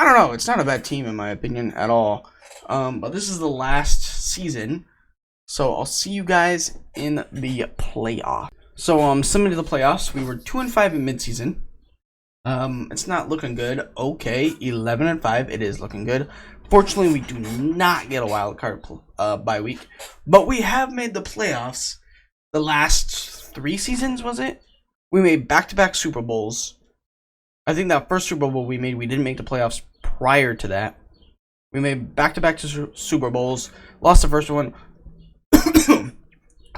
don't know. It's not a bad team, in my opinion, at all. But this is the last season. So I'll see you guys in the playoff. So, similar to the playoffs, we were 2-5 in midseason. It's not looking good. Okay, 11-5. It is looking good. Fortunately, we do not get a wild card bye week, but we have made the playoffs the last 3 seasons. Was it? We made back-to-back Super Bowls. I think that first Super Bowl we made, we didn't make the playoffs prior to that. We made back-to-back Super Bowls. Lost the first one.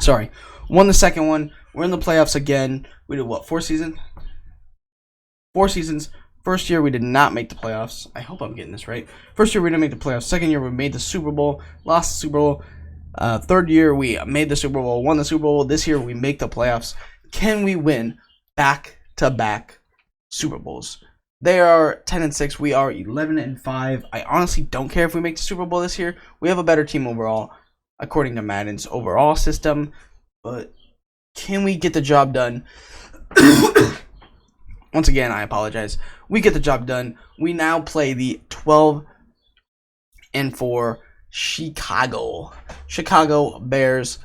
Sorry. Won the second one. We're in the playoffs again. We did what? 4 seasons? 4 seasons. First year, we did not make the playoffs. I hope I'm getting this right. First year, we didn't make the playoffs. Second year, we made the Super Bowl. Lost the Super Bowl. Third year, we made the Super Bowl. Won the Super Bowl. This year, we make the playoffs. Can we win back-to-back Super Bowls? They are 10-6. We are 11-5. I honestly don't care if we make the Super Bowl this year. We have a better team overall, according to Madden's overall system. But can we get the job done? Once again, I apologize. We get the job done. We now play the 12-4 Chicago Bears.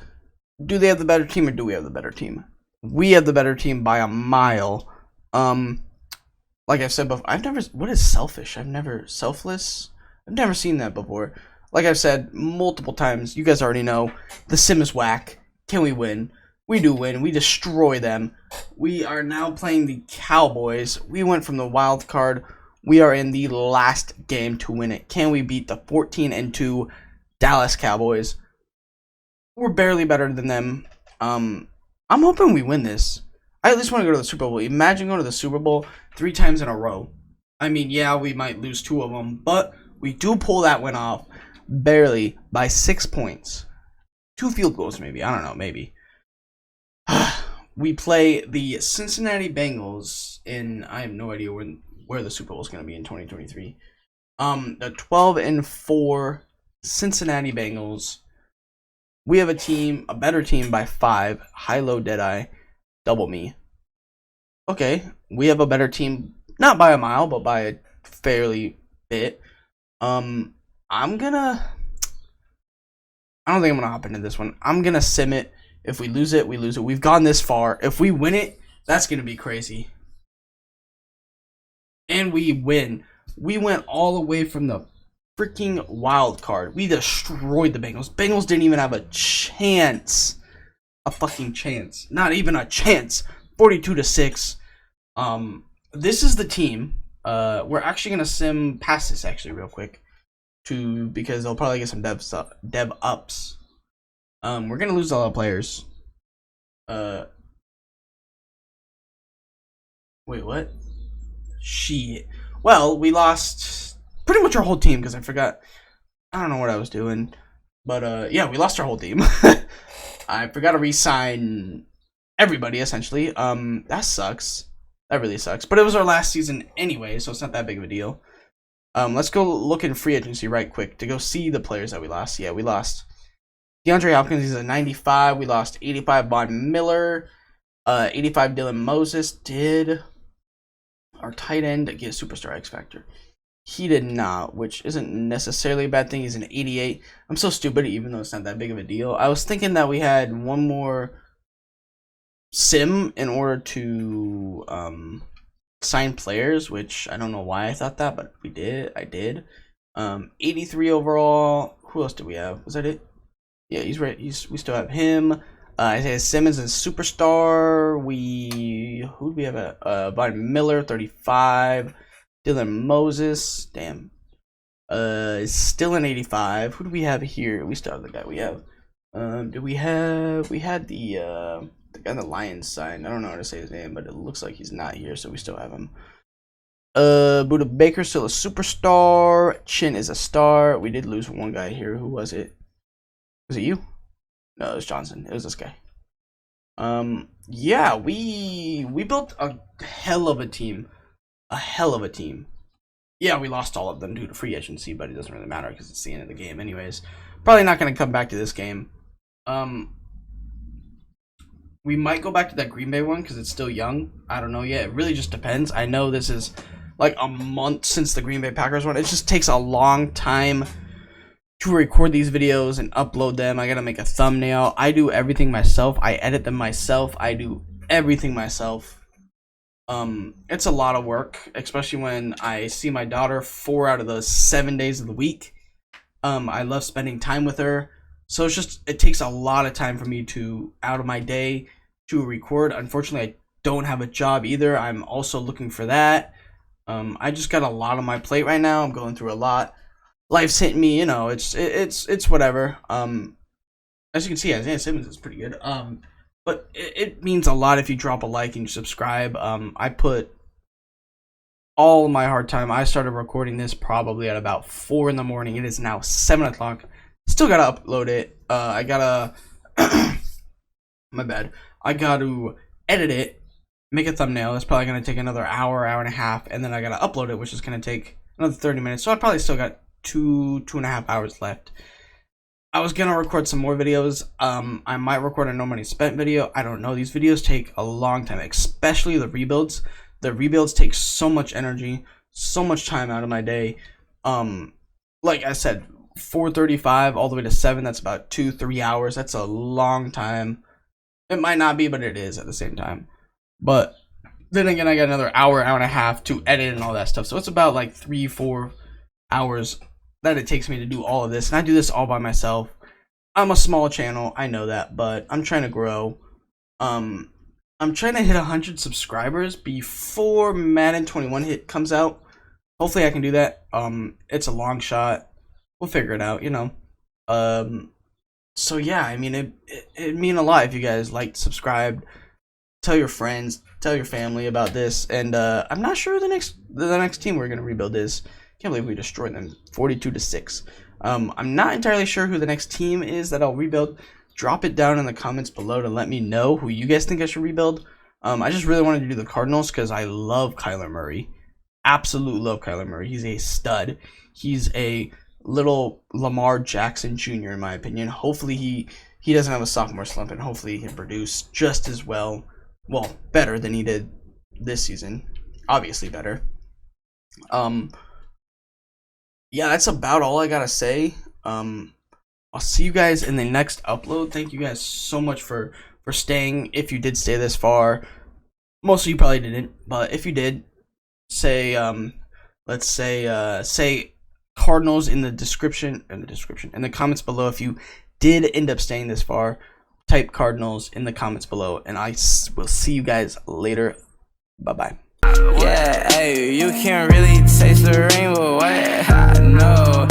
Do they have the better team or do we have the better team? We have the better team by a mile. Like I've said before, what is selfish? Selfless? I've never seen that before. Like I've said multiple times, you guys already know, the sim is whack. Can we win? We do win. We destroy them. We are now playing the Cowboys. We went from the wild card. We are in the last game to win it. Can we beat the 14-2 Dallas Cowboys? We're barely better than them. I'm hoping we win this. I at least want to go to the Super Bowl. Imagine going to the Super Bowl 3 times in a row. I mean, yeah, we might lose 2 of them, but we do pull that one off barely by 6 points. 2 field goals, maybe. I don't know, maybe. We play the Cincinnati Bengals in, I have no idea where the Super Bowl is going to be in 2023. The 12-4 Cincinnati Bengals. We have a better team by 5. High-low Deadeye. Double me. Okay, we have a better team, not by a mile, but by a fairly bit. I don't think I'm going to hop into this one. I'm going to sim it. If we lose it, we lose it. We've gone this far. If we win it, that's going to be crazy. And we win. We went all the way from the freaking wild card. We destroyed the Bengals. Bengals didn't even have a chance. A fucking chance. Not even a chance. 42-6. This is the team. We're actually going to sim past this actually real quick. Because they'll probably get some dev ups. We're gonna lose a lot of players. Wait, what? Shit. Well, we lost pretty much our whole team because I forgot. I don't know what I was doing, but yeah, we lost our whole team. I forgot to re-sign everybody essentially. That sucks. That really sucks. But it was our last season anyway, so it's not that big of a deal. Let's go look in free agency right quick to go see the players that we lost. Yeah, we lost Deandre Hopkins. He's a 95. We lost 85 Von Miller. 85 Dylan Moses. Did our tight end get Superstar X Factor? He did not, which isn't necessarily a bad thing. He's an 88. I'm so stupid, even though it's not that big of a deal. I was thinking that we had one more sim in order to sign players, which I don't know why I thought that, but we did. I did. 83 overall. Who else do we have? Was that it? Yeah, he's right. We still have him. Isaiah Simmons is superstar. Who do we have? Von Miller, 35. Dylan Moses, damn. Is still an 85. Who do we have here? We still have the guy we have. We had the guy on the Lions sign. I don't know how to say his name, but it looks like he's not here, so we still have him. Buda Baker still a superstar. Chin is a star. We did lose one guy here. Who was it? Was it you? No, it was Johnson. It was this guy. Yeah, we built a hell of a team. A hell of a team. Yeah, we lost all of them due to free agency, but it doesn't really matter because it's the end of the game anyways. Probably not going to come back to this game. We might go back to that Green Bay one because it's still young. I don't know yet. It really just depends. I know this is like a month since the Green Bay Packers one. It just takes a long time to record these videos and upload them. I got to make a thumbnail. I do everything myself. I edit them myself. I do everything myself. It's a lot of work, especially when I see my daughter 4 out of the 7 days of the week. I love spending time with her. So it takes a lot of time for me out of my day to record. Unfortunately, I don't have a job either. I'm also looking for that. I just got a lot on my plate right now. I'm going through a lot. Life's hitting me, it's whatever. As you can see, Isaiah Simmons is pretty good. But it means a lot if you drop a like and you subscribe. I put all my hard time. I started recording this probably at about 4 in the morning. It is now 7 o'clock. Still gotta upload it. I gotta my bad. I gotta edit it, make a thumbnail. That's probably gonna take another hour and a half, and then I gotta upload it, which is gonna take another 30 minutes. So I probably still got 2.5 hours left. I was gonna record some more videos. I might record a no money spent video. I don't know. These videos take a long time, especially the rebuilds. The rebuilds take so much energy, so much time out of my day. Like I said, 4:35 all the way to 7. That's about 2-3 hours. That's a long time. It might not be, but it is at the same time. But then again, I got another hour and a half to edit and all that stuff. So it's about like 3-4 hours that it takes me to do all of this, and I do this all by myself. I'm a small channel, I know that, but I'm trying to grow. I'm trying to hit 100 subscribers before Madden 21 comes out. Hopefully I can do that. It's a long shot. We'll figure it out, So yeah, I mean, it mean a lot if you guys like, subscribe, tell your friends, tell your family about this, and I'm not sure the next team we're gonna rebuild is. Can't believe we destroyed them 42-6. I'm not entirely sure who the next team is that I'll rebuild. Drop it down in the comments below to let me know who you guys think I should rebuild. I just really wanted to do the Cardinals because I love Kyler Murray. Absolutely love Kyler Murray. He's a stud. He's a little Lamar Jackson Jr. in my opinion. Hopefully he doesn't have a sophomore slump, and hopefully he can produce just as well, better than he did this season. Obviously better. Yeah, that's about all I gotta say. I'll see you guys in the next upload. Thank you guys so much for staying. If you did stay this far, most of you probably didn't, but if you did, say let's say Cardinals in the description, in the comments below. If you did end up staying this far, type Cardinals in the comments below, and I will see you guys later. Bye bye. Yeah, hey, you can't really taste the rainbow. What? I know.